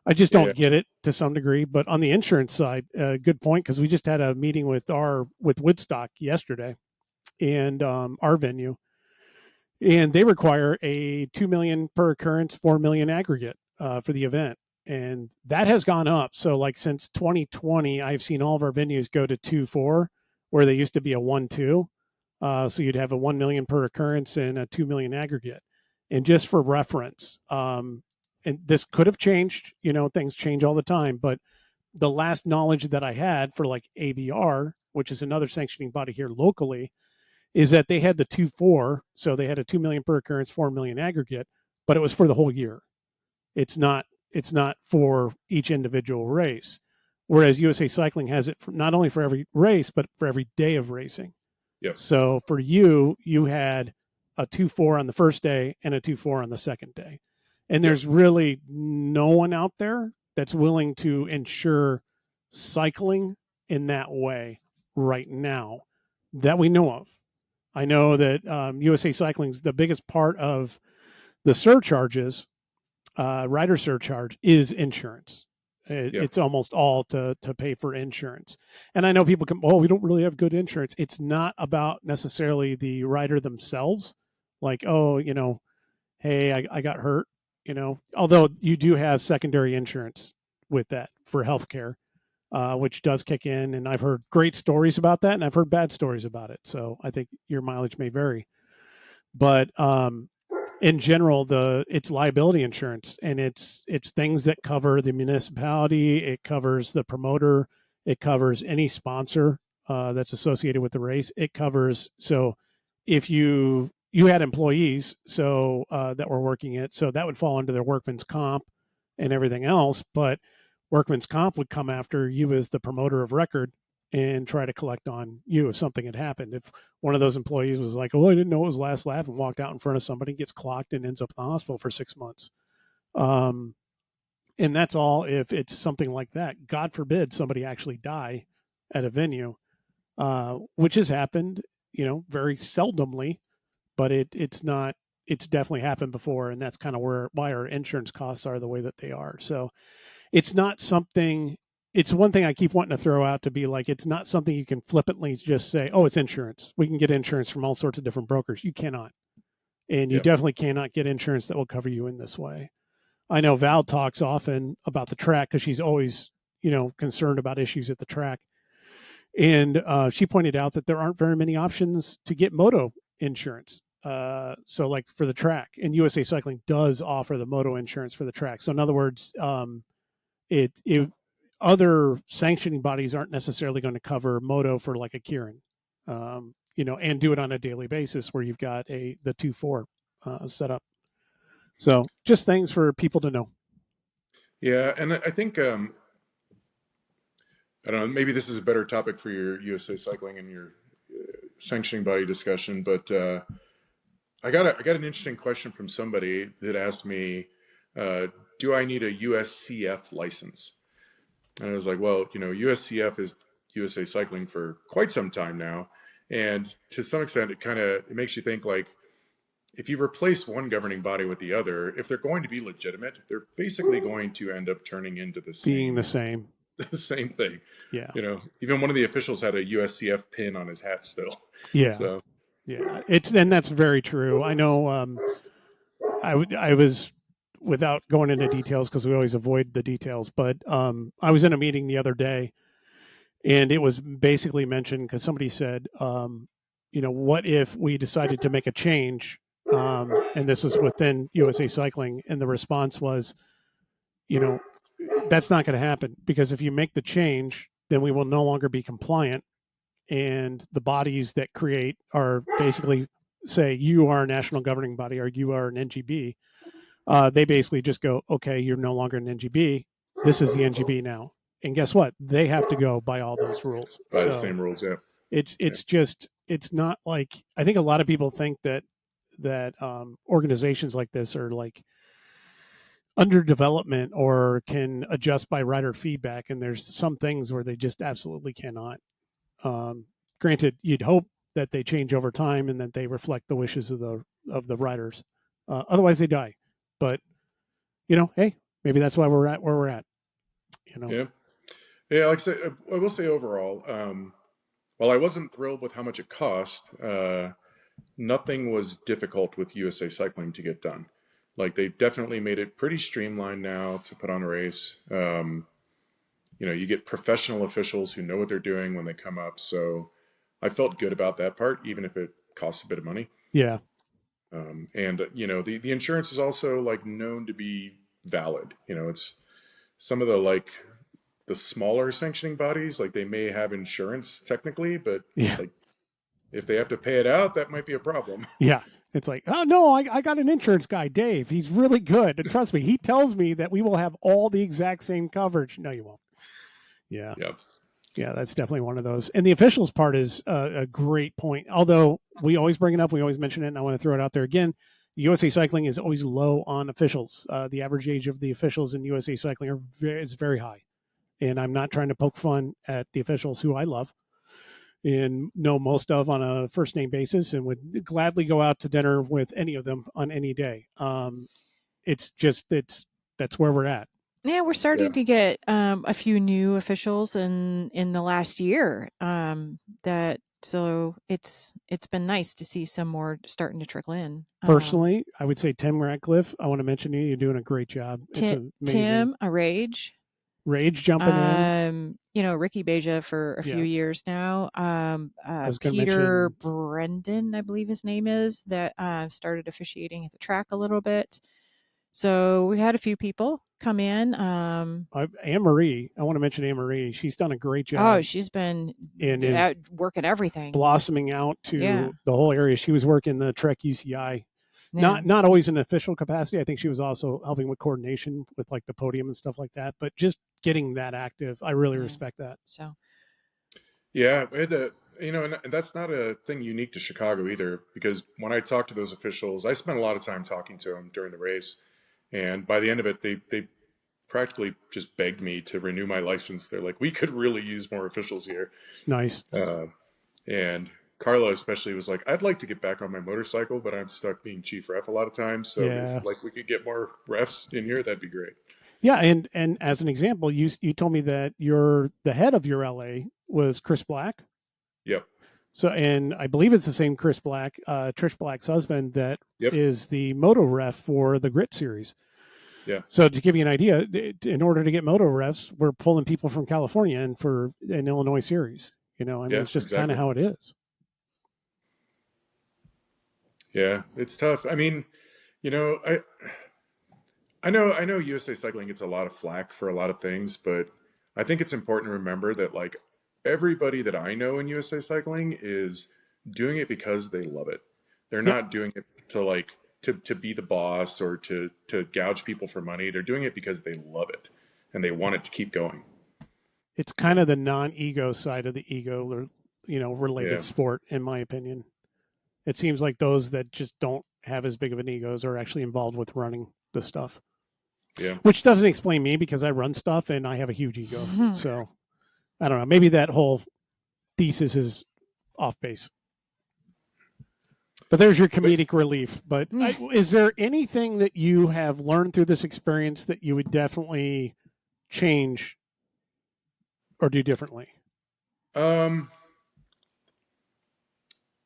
Speaker 1: I just don't get it to some degree. But on the insurance side, good point, because we just had a meeting with Woodstock yesterday, and our venue, and they require a 2 million per occurrence, 4 million aggregate for the event, and that has gone up. So like since 2020, I've seen all of our venues go to 2.4, where they used to be a 1.2. So you'd have a 1 million per occurrence and a 2 million aggregate. And just for reference, and this could have changed, things change all the time, but the last knowledge that I had for like ABR, which is another sanctioning body here locally, is that they had the 2.4, so they had a 2 million per occurrence, 4 million aggregate, but it was for the whole year. It's not for each individual race. Whereas USA Cycling has it not only for every race, but for every day of racing.
Speaker 3: Yep.
Speaker 1: So for you had a 2.4 on the first day and a 2.4 on the second day. And there's really no one out there that's willing to insure cycling in that way right now that we know of. I know that USA Cycling's the biggest part of the surcharges, rider surcharge, is insurance. It's almost all to pay for insurance. And I know people can, we don't really have good insurance. It's not about necessarily the rider themselves. Like, hey, I got hurt, although you do have secondary insurance with that for healthcare, which does kick in. And I've heard great stories about that, and I've heard bad stories about it. So I think your mileage may vary. But in general, it's liability insurance, and it's things that cover the municipality, it covers the promoter, it covers any sponsor that's associated with the race. It covers, so if you had employees that were working it, so that would fall under their workman's comp and everything else, but workman's comp would come after you as the promoter of record and try to collect on you if something had happened. If one of those employees was like, I didn't know it was last lap, and walked out in front of somebody, gets clocked and ends up in the hospital for 6 months. And that's all if it's something like that. God forbid somebody actually die at a venue, which has happened, very seldomly, but it's not. It's definitely happened before, and that's kind of why our insurance costs are the way that they are. So it's not something. It's one thing I keep wanting to throw out to be like, it's not something you can flippantly just say, oh, it's insurance. We can get insurance from all sorts of different brokers. You cannot. And you
Speaker 3: Yep.
Speaker 1: definitely cannot get insurance that will cover you in this way. I know Val talks often about the track because she's always, concerned about issues at the track. And she pointed out that there aren't very many options to get moto insurance. So, like for the track, and USA Cycling does offer the moto insurance for the track. So, in other words, it other sanctioning bodies aren't necessarily going to cover moto for like a Kieran, and do it on a daily basis where you've got the 2-4 set up. So, just things for people to know.
Speaker 3: Yeah, and I think I don't know. Maybe this is a better topic for your USA Cycling and your sanctioning body discussion, but I got an interesting question from somebody that asked me, "Do I need a USCF license?" And I was like, "Well, USCF is USA Cycling for quite some time now, and to some extent, it makes you think like." If you replace one governing body with the other, if they're going to be legitimate, they're basically going to end up turning into
Speaker 1: Being the same.
Speaker 3: the same thing.
Speaker 1: Yeah.
Speaker 3: Even one of the officials had a USCF pin on his hat still.
Speaker 1: Yeah.
Speaker 3: So
Speaker 1: yeah, and that's very true. I know. I was, without going into details because we always avoid the details, but I was in a meeting the other day, and it was basically mentioned because somebody said, what if we decided to make a change, and this is within USA Cycling, and the response was, that's not going to happen because if you make the change, then we will no longer be compliant, and the bodies that create are basically say you are a national governing body or you are an NGB. They basically just go, okay, you're no longer an NGB. This is the NGB now. And guess what? They have to go by all those rules.
Speaker 3: by the same rules, yeah.
Speaker 1: It's not like, I think a lot of people think that organizations like this are like under development or can adjust by rider feedback, and there's some things where they just absolutely cannot. Granted, you'd hope that they change over time and that they reflect the wishes of the riders. Otherwise, they die. But hey, maybe that's why we're at where we're at.
Speaker 3: Yeah, yeah. Like I said, I will say overall, while I wasn't thrilled with how much it cost, nothing was difficult with USA Cycling to get done. Like they've definitely made it pretty streamlined now to put on a race. You get professional officials who know what they're doing when they come up. So I felt good about that part, even if it costs a bit of money.
Speaker 1: Yeah.
Speaker 3: And the insurance is also like known to be valid. It's some of the smaller sanctioning bodies, like they may have insurance technically, but
Speaker 1: yeah,
Speaker 3: like if they have to pay it out, that might be a problem.
Speaker 1: Yeah. It's like, oh no, I got an insurance guy, Dave. He's really good. And trust me, he tells me that we will have all the exact same coverage. No, you won't. Yeah.
Speaker 3: Yep.
Speaker 1: Yeah, that's definitely one of those. And the officials part is a great point. Although we always bring it up, we always mention it, and I want to throw it out there again. USA Cycling is always low on officials. The average age of the officials in USA Cycling is very high. And I'm not trying to poke fun at the officials who I love and know most of on a first name basis and would gladly go out to dinner with any of them on any day. It's just, that's where we're at.
Speaker 2: Yeah, we're starting to get a few new officials in the last year. So it's been nice to see some more starting to trickle in.
Speaker 1: Personally, I would say Tim Ratcliffe. I want to mention you. You're doing a great job. It's amazing.
Speaker 2: Tim, a Rage
Speaker 1: jumping in.
Speaker 2: Ricky Beja for a few years now. Peter Brendan, I believe his name is, that started officiating at the track a little bit. So we had a few people come in.
Speaker 1: Anne-Marie, I want to mention Anne-Marie. She's done a great job.
Speaker 2: Oh, she's been working everything.
Speaker 1: Blossoming out to the whole area. She was working the Trek UCI. Yeah. Not always in official capacity. I think she was also helping with coordination with like the podium and stuff like that. But just getting that active, I really respect that.
Speaker 2: So,
Speaker 3: yeah, and that's not a thing unique to Chicago either. Because when I talk to those officials, I spent a lot of time talking to them during the race, and by the end of it, they practically just begged me to renew my license. They're like, we could really use more officials here.
Speaker 1: Nice.
Speaker 3: And Carla especially was like, I'd like to get back on my motorcycle, but I'm stuck being chief ref a lot of times. So
Speaker 1: Yeah.
Speaker 3: if like we could get more refs in here, that'd be great.
Speaker 1: Yeah, and as an example, you told me that the head of your LA was Chris Black.
Speaker 3: Yep.
Speaker 1: So, and I believe it's the same Chris Black, Trish Black's husband, that is the moto ref for the Grit series.
Speaker 3: Yeah.
Speaker 1: So to give you an idea, in order to get moto refs, we're pulling people from California and for an Illinois series. You know, I mean, it's just kind of how it is.
Speaker 3: Yeah, it's tough. I mean, you know, I know USA Cycling gets a lot of flack for a lot of things, but I think it's important to remember that like everybody that I know in USA Cycling is doing it because they love it. They're not doing it to like to be the boss or to gouge people for money. They're doing it because they love it and they want it to keep going.
Speaker 1: It's kind of the non-ego side of the ego, or related sport, in my opinion. It seems like those that just don't have as big of an egos are actually involved with running the stuff.
Speaker 3: Yeah.
Speaker 1: Which doesn't explain me, because I run stuff and I have a huge ego. So I don't know. Maybe that whole thesis is off base. But there's your comedic relief. But is there anything that you have learned through this experience that you would definitely change or do differently?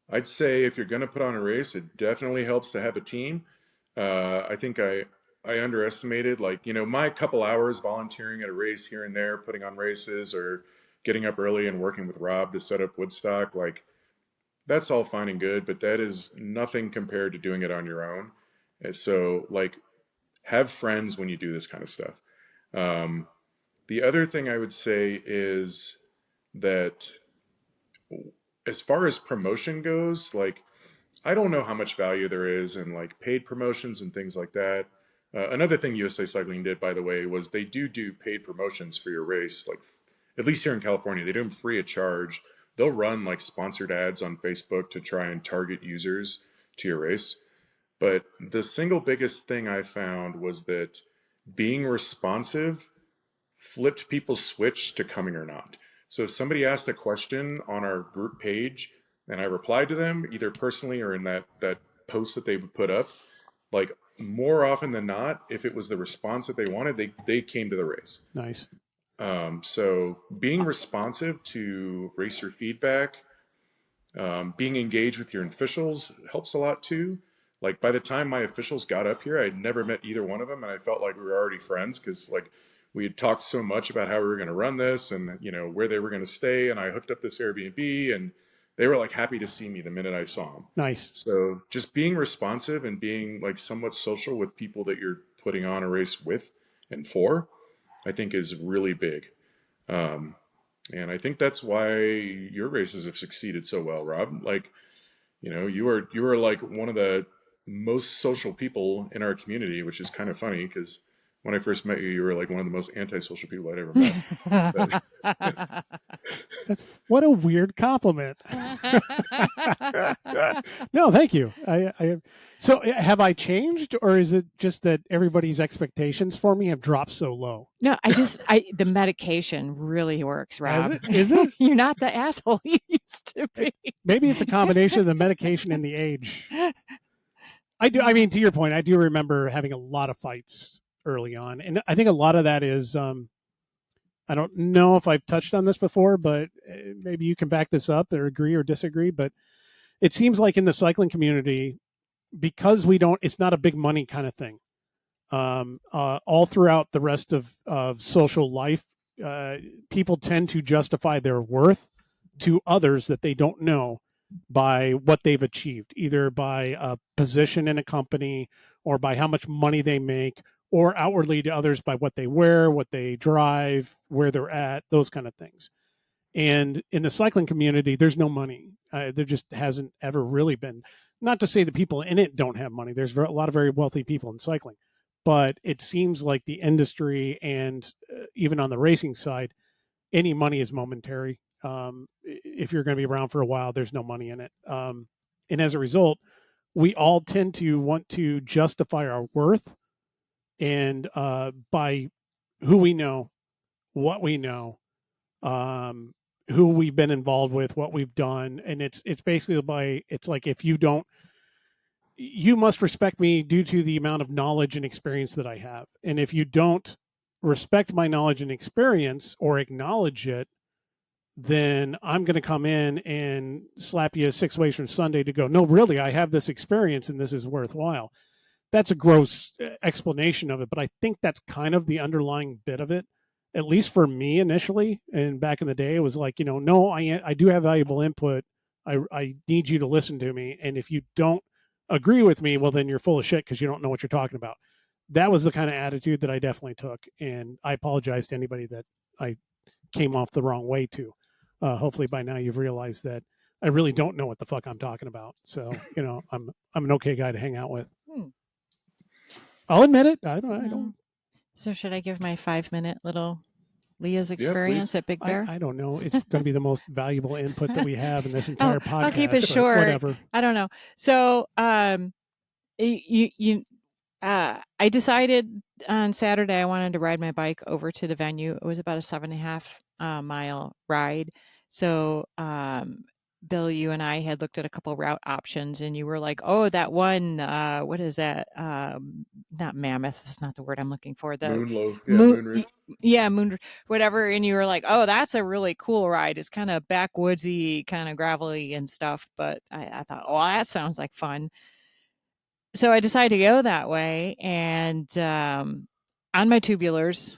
Speaker 3: I'd say if you're going to put on a race, it definitely helps to have a team. I think I underestimated, like, you know, my couple hours volunteering at a race here and there, putting on races or getting up early and working with Rob to set up Woodstock. Like, that's all fine and good, but that is nothing compared to doing it on your own. And so, like, have friends when you do this kind of stuff. The other thing I would say is that as far as promotion goes, like, I don't know how much value there is in like paid promotions and things like that. Another thing USA Cycling did, by the way, was they do paid promotions for your race. Like, at least here in California, they do them free of charge. They'll run like sponsored ads on Facebook to try and target users to your race. But the single biggest thing I found was that being responsive flipped people's switch to coming or not. So if somebody asked a question on our group page and I replied to them either personally or in that post that they would put up, like, more often than not, if it was the response that they wanted, they came to the race.
Speaker 1: Nice.
Speaker 3: So being responsive to racer feedback, being engaged with your officials helps a lot too. Like, by the time my officials got up here, I'd never met either one of them, and I felt like we were already friends because like we had talked so much about how we were going to run this and, you know, where they were going to stay, and I hooked up this Airbnb, and they were like happy to see me the minute I saw them.
Speaker 1: Nice.
Speaker 3: So just being responsive and being like somewhat social with people that you're putting on a race with and for, I think is really big. And I think that's why your races have succeeded so well, Rob. Like, you know, you are like one of the most social people in our community, which is kind of funny because when I first met you, you were like one of the most antisocial people I'd ever met.
Speaker 1: That's what a weird compliment. No, thank you. So have I changed, or is it just that everybody's expectations for me have dropped so low?
Speaker 2: No, the medication really works, Rob.
Speaker 1: Is it?
Speaker 2: You're not the asshole you used to be.
Speaker 1: Maybe it's a combination of the medication and the age. I do. I mean, to your point, I do remember having a lot of fights early on, and I think a lot of that is, I don't know if I've touched on this before, but maybe you can back this up or agree or disagree. But it seems like in the cycling community, because it's not a big money kind of thing. All throughout the rest of social life, people tend to justify their worth to others that they don't know by what they've achieved, either by a position in a company or by how much money they make, or outwardly to others by what they wear, what they drive, where they're at, those kind of things. And in the cycling community, there's no money. There just hasn't ever really been. Not to say the people in it don't have money. There's a lot of very wealthy people in cycling. But it seems like the industry and even on the racing side, any money is momentary. If you're going to be around for a while, there's no money in it. And as a result, we all tend to want to justify our worth, and by who we know, what we know, who we've been involved with, what we've done, and it's basically it's like if you don't, you must respect me due to the amount of knowledge and experience that I have, and if you don't respect my knowledge and experience or acknowledge it, then I'm going to come in and slap you 6 ways from Sunday to go, no, really, I have this experience and this is worthwhile. That's a gross explanation of it, but I think that's kind of the underlying bit of it. At least for me initially, and back in the day, it was like, no, I do have valuable input. I need you to listen to me, and if you don't agree with me, well, then you're full of shit because you don't know what you're talking about. That was the kind of attitude that I definitely took, and I apologize to anybody that I came off the wrong way to. Hopefully, by now you've realized that I really don't know what the fuck I'm talking about. So, I'm an okay guy to hang out with. I'll admit it. I don't.
Speaker 2: So should I give my 5-minute little Leah's experience at Big Bear?
Speaker 1: I don't know. It's going to be the most valuable input that we have in this entire podcast.
Speaker 2: I'll keep it short.
Speaker 1: Whatever.
Speaker 2: I don't know. So, I decided on Saturday I wanted to ride my bike over to the venue. It was about a 7.5 mile ride. So, Bill, you and I had looked at a couple route options, and you were like, "Oh, that one. What is that? Not Mammoth. That's not the word I'm looking for. The
Speaker 3: Moon
Speaker 2: Moon, whatever." And you were like, "Oh, that's a really cool ride. It's kind of backwoodsy, kind of gravelly and stuff." But I thought, "Oh, that sounds like fun." So I decided to go that way, and on my tubulars,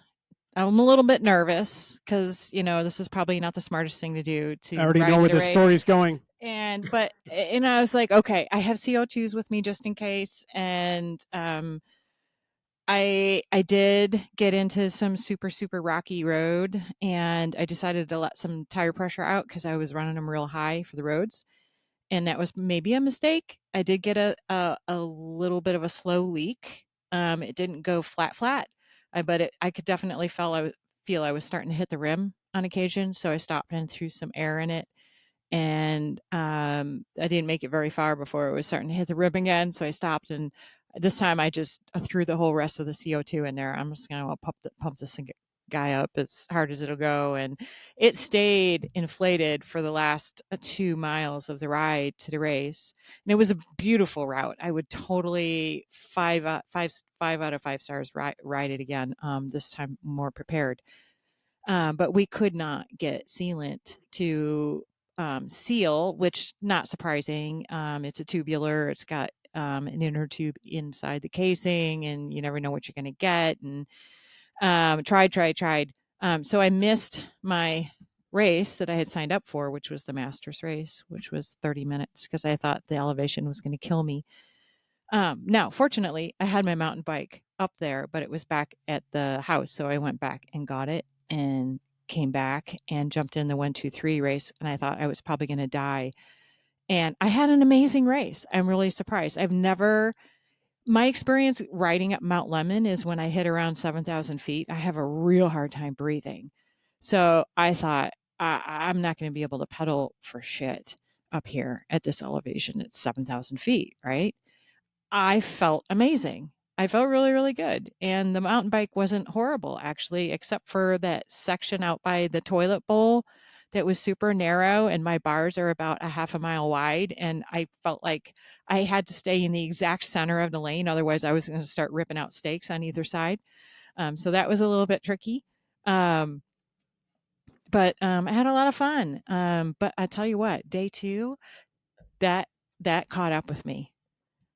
Speaker 2: I'm a little bit nervous because this is probably not the smartest thing to do. I
Speaker 1: already know where the story's going.
Speaker 2: But I was like, okay, I have CO2s with me just in case, and I did get into some super rocky road, and I decided to let some tire pressure out because I was running them real high for the roads. And that was maybe a mistake. I did get a little bit of a slow leak. It didn't go flat, but I could definitely feel I was starting to hit the rim on occasion. So I stopped and threw some air in it, and I didn't make it very far before it was starting to hit the rim again. So I stopped, and this time I just threw the whole rest of the CO2 in there. I'm just going to pump this guy up as hard as it'll go, and it stayed inflated for the last 2 miles of the ride to the race, and it was a beautiful route. I would totally 5 out of 5 stars ride it again, this time more prepared. But we could not get sealant to seal, which not surprising. It's a tubular. It's got an inner tube inside the casing, and you never know what you're going to get. And tried. So I missed my race that I had signed up for, which was the Masters race, which was 30 minutes because I thought the elevation was going to kill me. Now, fortunately, I had my mountain bike up there, but it was back at the house. So I went back and got it and came back and jumped in the 1-2-3 race. And I thought I was probably going to die. And I had an amazing race. I'm really surprised. My experience riding up Mount Lemmon is when I hit around 7,000 feet, I have a real hard time breathing. So I thought, I'm not going to be able to pedal for shit up here at this elevation. It's 7,000 feet, right? I felt amazing. I felt really, really good. And the mountain bike wasn't horrible, actually, except for that section out by the toilet bowl that was super narrow, and my bars are about a half a mile wide. And I felt like I had to stay in the exact center of the lane. Otherwise, I was going to start ripping out stakes on either side. So that was a little bit tricky. But I had a lot of fun. But I tell you what, day 2, that caught up with me.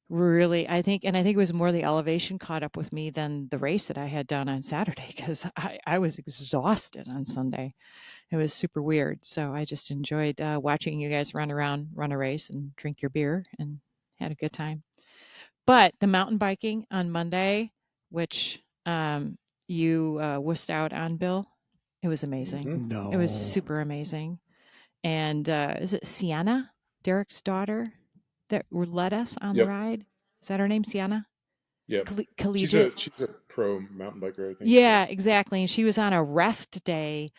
Speaker 2: Really, I think it was more the elevation caught up with me than the race that I had done on Saturday, because I was exhausted on Sunday. It was super weird. So I just enjoyed watching you guys run a race and drink your beer, and had a good time. But the mountain biking on Monday, which you wussed out on, Bill, it was amazing.
Speaker 3: Mm-hmm.
Speaker 1: No.
Speaker 2: It was super amazing. And is it Sienna, Derek's daughter, that led us on the ride? Is that her name, Sienna?
Speaker 3: Yep.
Speaker 2: Collegiate.
Speaker 3: She's a pro mountain biker, I think.
Speaker 2: Yeah, exactly. And she was on a rest day,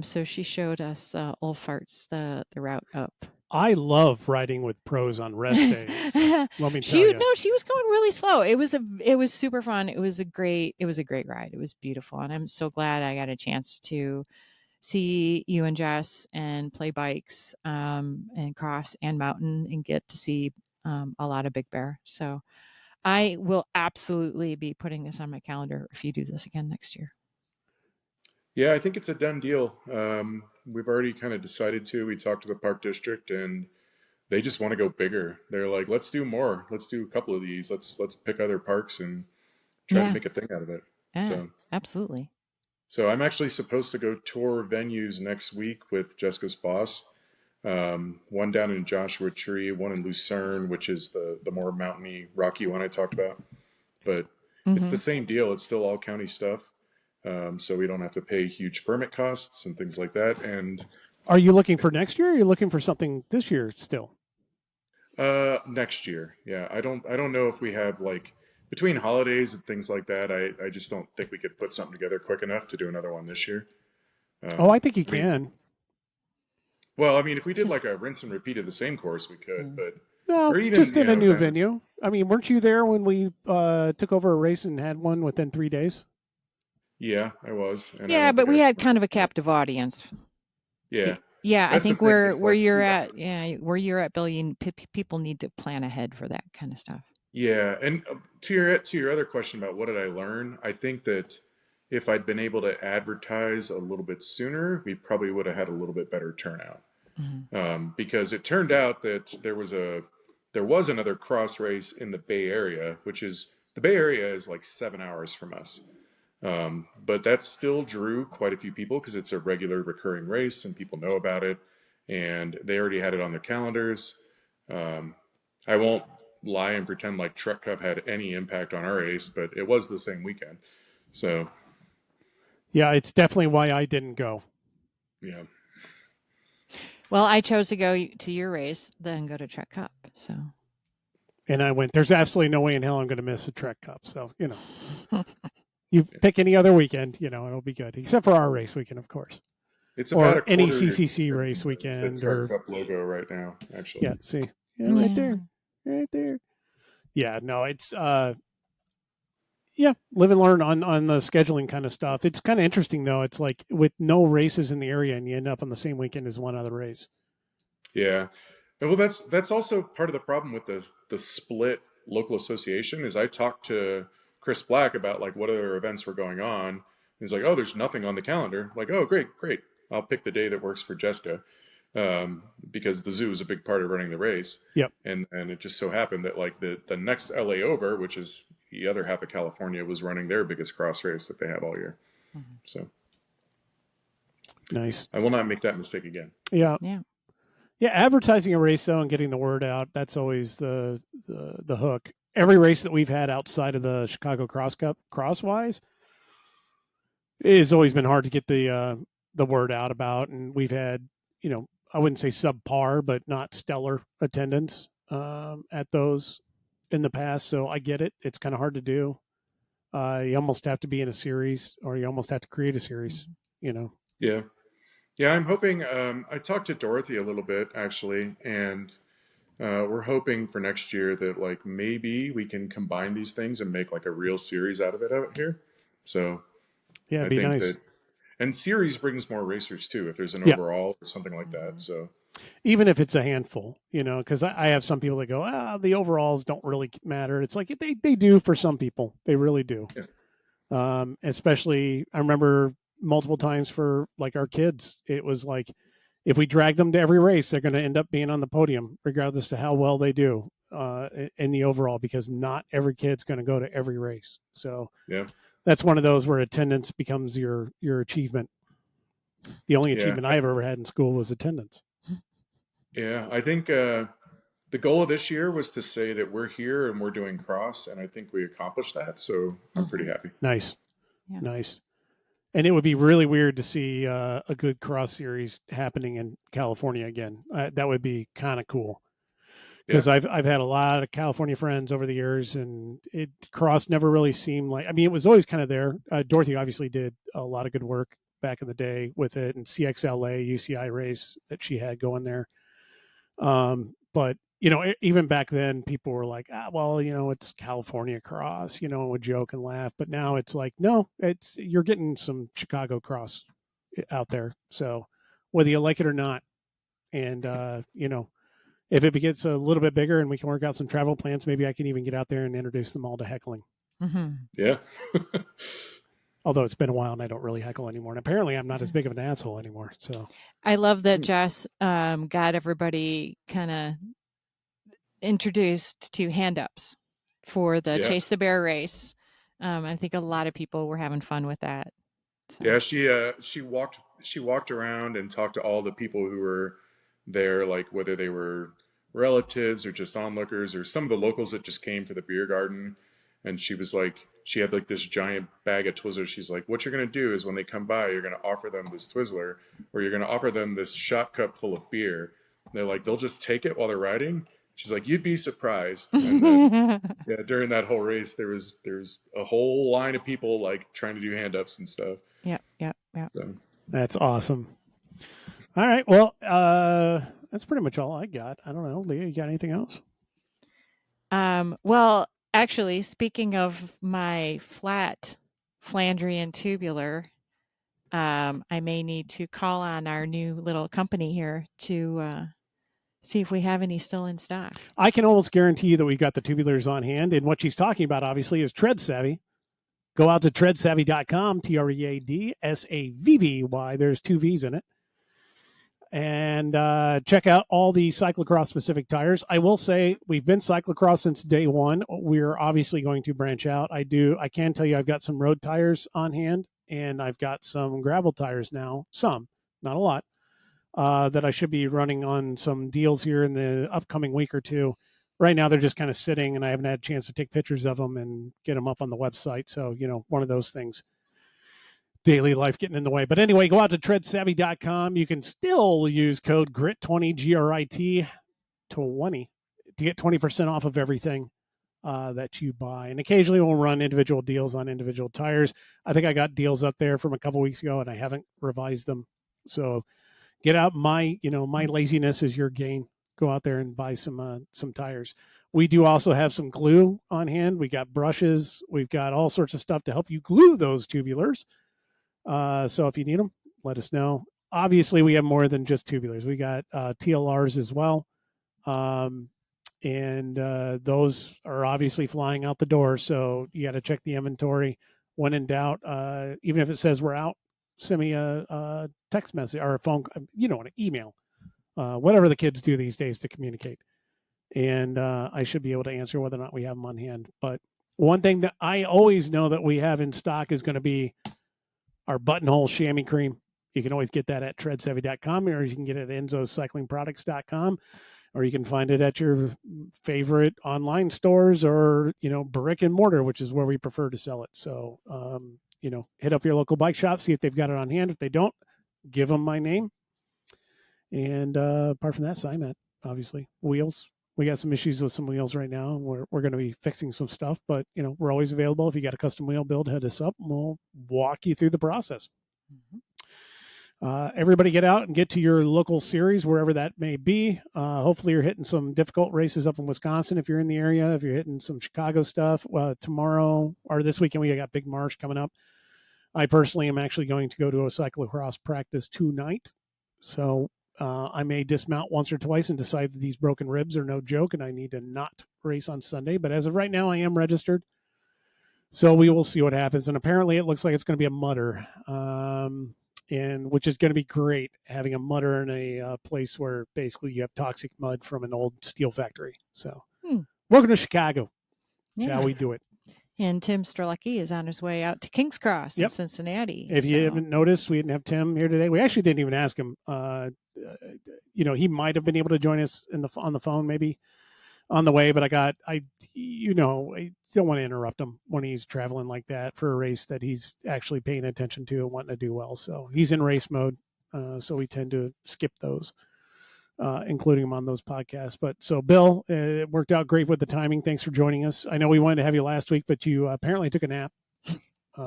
Speaker 2: so she showed us Old Farts, the route up.
Speaker 1: I love riding with pros on rest days. Let me tell you.
Speaker 2: No, she was going really slow. It was super fun. It was a great ride. It was beautiful, and I'm so glad I got a chance to see you and Jess and play bikes and cross and mountain and get to see a lot of Big Bear. So I will absolutely be putting this on my calendar if you do this again next year.
Speaker 3: Yeah, I think it's a done deal. We've already kind of decided to. We talked to the park district, and they just want to go bigger. They're like, let's do more. Let's do a couple of these. Let's pick other parks and try to make a thing out of it.
Speaker 2: Yeah, absolutely.
Speaker 3: So I'm actually supposed to go tour venues next week with Jessica's boss. One down in Joshua Tree, one in Lucerne, which is the more mountainy, rocky one I talked about. But it's the same deal. It's still all county stuff. So we don't have to pay huge permit costs and things like that. And
Speaker 1: are you looking for next year? Or are you looking for something this year still?
Speaker 3: Next year. Yeah. I don't know if we have like between holidays and things like that. I just don't think we could put something together quick enough to do another one this year.
Speaker 1: I think you can.
Speaker 3: Well, I mean, if we did like a rinse and repeat of the same course, we could, but
Speaker 1: no, even, just in a new venue. I mean, weren't you there when we took over a race and had one within 3 days?
Speaker 3: Yeah, I was.
Speaker 2: And yeah, but we had kind of a captive audience.
Speaker 3: Yeah.
Speaker 2: Yeah, I think where you're at, where you're at, Bill, people need to plan ahead for that kind of stuff.
Speaker 3: Yeah, and to your other question about what did I learn, I think that if I'd been able to advertise a little bit sooner, we probably would have had a little bit better turnout. Because it turned out that there was another cross race in the Bay Area, the Bay Area is like 7 hours from us. But that still drew quite a few people because it's a regular recurring race and people know about it and they already had it on their calendars. I won't lie and pretend like Truck Cup had any impact on our race, but it was the same weekend. So
Speaker 1: yeah, it's definitely why I didn't go.
Speaker 3: Yeah.
Speaker 2: Well, I chose to go to your race, then go to Trek Cup. So,
Speaker 1: and I went. There's absolutely no way in hell I'm going to miss a Trek Cup. So you pick any other weekend, it'll be good, except for our race weekend, of course.
Speaker 3: It's about
Speaker 1: or any CCC race weekend.
Speaker 3: The Trek Cup logo right now, actually.
Speaker 1: Yeah. See. Yeah, right there. Yeah. No, it's live and learn on the scheduling kind of stuff. It's kind of interesting though. It's like with no races in the area and you end up on the same weekend as one other race.
Speaker 3: Yeah. Well, that's also part of the problem with the split local association is I talked to Chris Black about like what other events were going on. He's like, oh, there's nothing on the calendar. Like, oh, great. I'll pick the day that works for Jessica. Because the zoo is a big part of running the race.
Speaker 1: Yep.
Speaker 3: And it just so happened that like the next LA over, which is the other half of California, was running their biggest cross race that they have all year. So
Speaker 1: nice.
Speaker 3: I will not make that mistake again.
Speaker 1: Yeah. Advertising a race though and getting the word out, that's always the hook. Every race that we've had outside of the Chicago Cross Cup crosswise, it's always been hard to get the word out about, and we've had, I wouldn't say subpar, but not stellar attendance at those in the past. So I get it. It's kind of hard to do. You almost have to be in a series, or you almost have to create a series,
Speaker 3: Yeah. Yeah, I'm hoping, I talked to Dorothy a little bit actually, and we're hoping for next year that like maybe we can combine these things and make like a real series out of it out here. So
Speaker 1: yeah, it'd be nice.
Speaker 3: And series brings more racers too, if there's an overall or something like that. So
Speaker 1: even if it's a handful, because I have some people that go, the overalls don't really matter. It's like they do for some people. They really do. Yeah. Especially, I remember multiple times for like our kids, it was like, if we drag them to every race, they're going to end up being on the podium, regardless of how well they do in the overall, because not every kid's going to go to every race. So yeah. That's one of those where attendance becomes your achievement. The only achievement I've ever had in school was attendance.
Speaker 3: Yeah, I think the goal of this year was to say that we're here and we're doing cross, and I think we accomplished that. So I'm pretty happy.
Speaker 1: Nice. Yeah. Nice. And it would be really weird to see a good cross series happening in California again. That would be kind of cool. Because I've had a lot of California friends over the years, and cross never really seemed like. I mean, it was always kind of there. Dorothy obviously did a lot of good work back in the day with it, and CXLA UCI race that she had going there. But even back then, people were like, well, it's California cross, would joke and laugh. But now it's like, no, you're getting some Chicago cross out there. So whether you like it or not, and if it gets a little bit bigger and we can work out some travel plans, maybe I can even get out there and introduce them all to heckling.
Speaker 2: Mm-hmm.
Speaker 3: Yeah.
Speaker 1: Although it's been a while and I don't really heckle anymore. And apparently I'm not as big of an asshole anymore. So
Speaker 2: I love that Jess got everybody kind of introduced to hand ups for the Chase the Bear race. I think a lot of people were having fun with that. So.
Speaker 3: Yeah, she walked around and talked to all the people who were there, like whether they were relatives or just onlookers or some of the locals that just came for the beer garden. And she was like, she had like this giant bag of Twizzlers. She's like, what you're gonna do is when they come by, you're gonna offer them this Twizzler, or you're gonna offer them this shot cup full of beer. And they're like, they'll just take it while they're riding. She's like, you'd be surprised. And then, yeah, during that whole race, there was a whole line of people like trying to do hand ups and stuff.
Speaker 2: Yep.
Speaker 3: So.
Speaker 1: That's awesome. All right. Well, that's pretty much all I got. I don't know. Leah, you got anything else?
Speaker 2: Well, actually, speaking of my flat Flandrian tubular, I may need to call on our new little company here to see if we have any still in stock.
Speaker 1: I can almost guarantee you that we've got the tubulars on hand. And what she's talking about, obviously, is Tread Savvy. Go out to treadsavvy.com, TREADSAVVY. There's 2 V's in it. And check out all the cyclocross specific tires. I will say we've been cyclocross since day one. We're obviously going to branch out. I can tell you I've got some road tires on hand, and I've got some gravel tires now. Some, not a lot, that I should be running on some deals here in the upcoming week or two. Right now, they're just kind of sitting, and I haven't had a chance to take pictures of them and get them up on the website. So, one of those things. Daily life getting in the way. But anyway, go out to treadsavvy.com. You can still use code GRIT20, GRIT 20, to get 20% off of everything that you buy. And occasionally we'll run individual deals on individual tires. I think I got deals up there from a couple weeks ago and I haven't revised them. So get out. My laziness is your gain. Go out there and buy some tires. We do also have some glue on hand. We got brushes. We've got all sorts of stuff to help you glue those tubulars. So if you need them, let us know. Obviously, we have more than just tubulars. We got TLRs as well. And those are obviously flying out the door. So you got to check the inventory. When in doubt, even if it says we're out, send me a text message or a phone, an email, whatever the kids do these days to communicate. And I should be able to answer whether or not we have them on hand. But one thing that I always know that we have in stock is going to be our buttonhole chamois cream. You can always get that at treadsavvy.com, or you can get it at enzoscyclingproducts.com, or you can find it at your favorite online stores or, brick and mortar, which is where we prefer to sell it. So, hit up your local bike shop, see if they've got it on hand. If they don't, give them my name. And apart from that, Cymat, obviously. Wheels. We got some issues with some wheels right now. We're going to be fixing some stuff, but we're always available. If you got a custom wheel build, hit us up and we'll walk you through the process. Mm-hmm. Everybody get out and get to your local series, wherever that may be. Hopefully you're hitting some difficult races up in Wisconsin if you're in the area. If you're hitting some Chicago stuff, tomorrow or this weekend, we got Big Marsh coming up. I personally am actually going to go to a cyclocross practice tonight. So I may dismount once or twice and decide that these broken ribs are no joke and I need to not race on Sunday. But as of right now, I am registered. So we will see what happens. And apparently it looks like it's going to be a mudder, and which is going to be great, having a mudder in a place where basically you have toxic mud from an old steel factory. So welcome to Chicago. That's how we do it.
Speaker 2: And Tim Strzelecki is on his way out to King's Cross in Cincinnati.
Speaker 1: If you haven't noticed, we didn't have Tim here today. We actually didn't even ask him. He might have been able to join us on the phone, maybe on the way, but I don't want to interrupt him when he's traveling like that for a race that he's actually paying attention to and wanting to do well. So he's in race mode. So we tend to skip those. Including him on those podcasts. But so Bill, it worked out great with the timing. Thanks for joining us. I know we wanted to have you last week, but you apparently took a nap.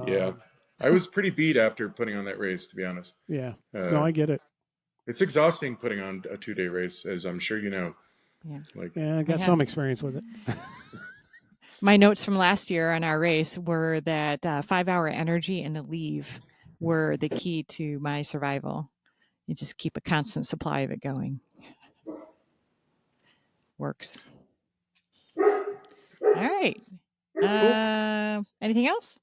Speaker 3: Yeah, I was pretty beat after putting on that race, to be honest.
Speaker 1: Yeah, no, I get it.
Speaker 3: It's exhausting putting on a 2-day race, as I'm sure you know.
Speaker 1: Yeah, I got some experience with it.
Speaker 2: My notes from last year on our race were that 5-hour energy and a leave were the key to my survival. You just keep a constant supply of it going. Works. All right. Cool. Anything else?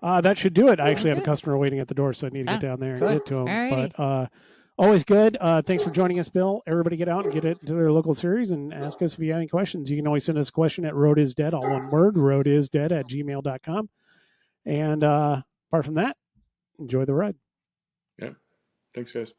Speaker 1: That should do it. I actually have a customer waiting at the door, so I need to get down there and get to him.
Speaker 2: Alrighty.
Speaker 1: But always good. Thanks for joining us, Bill. Everybody get out and get it to their local series and ask us if you have any questions. You can always send us a question at roadisdead, all one word, roadisdead@gmail.com. And apart from that, enjoy the ride.
Speaker 3: Yeah. Thanks, guys.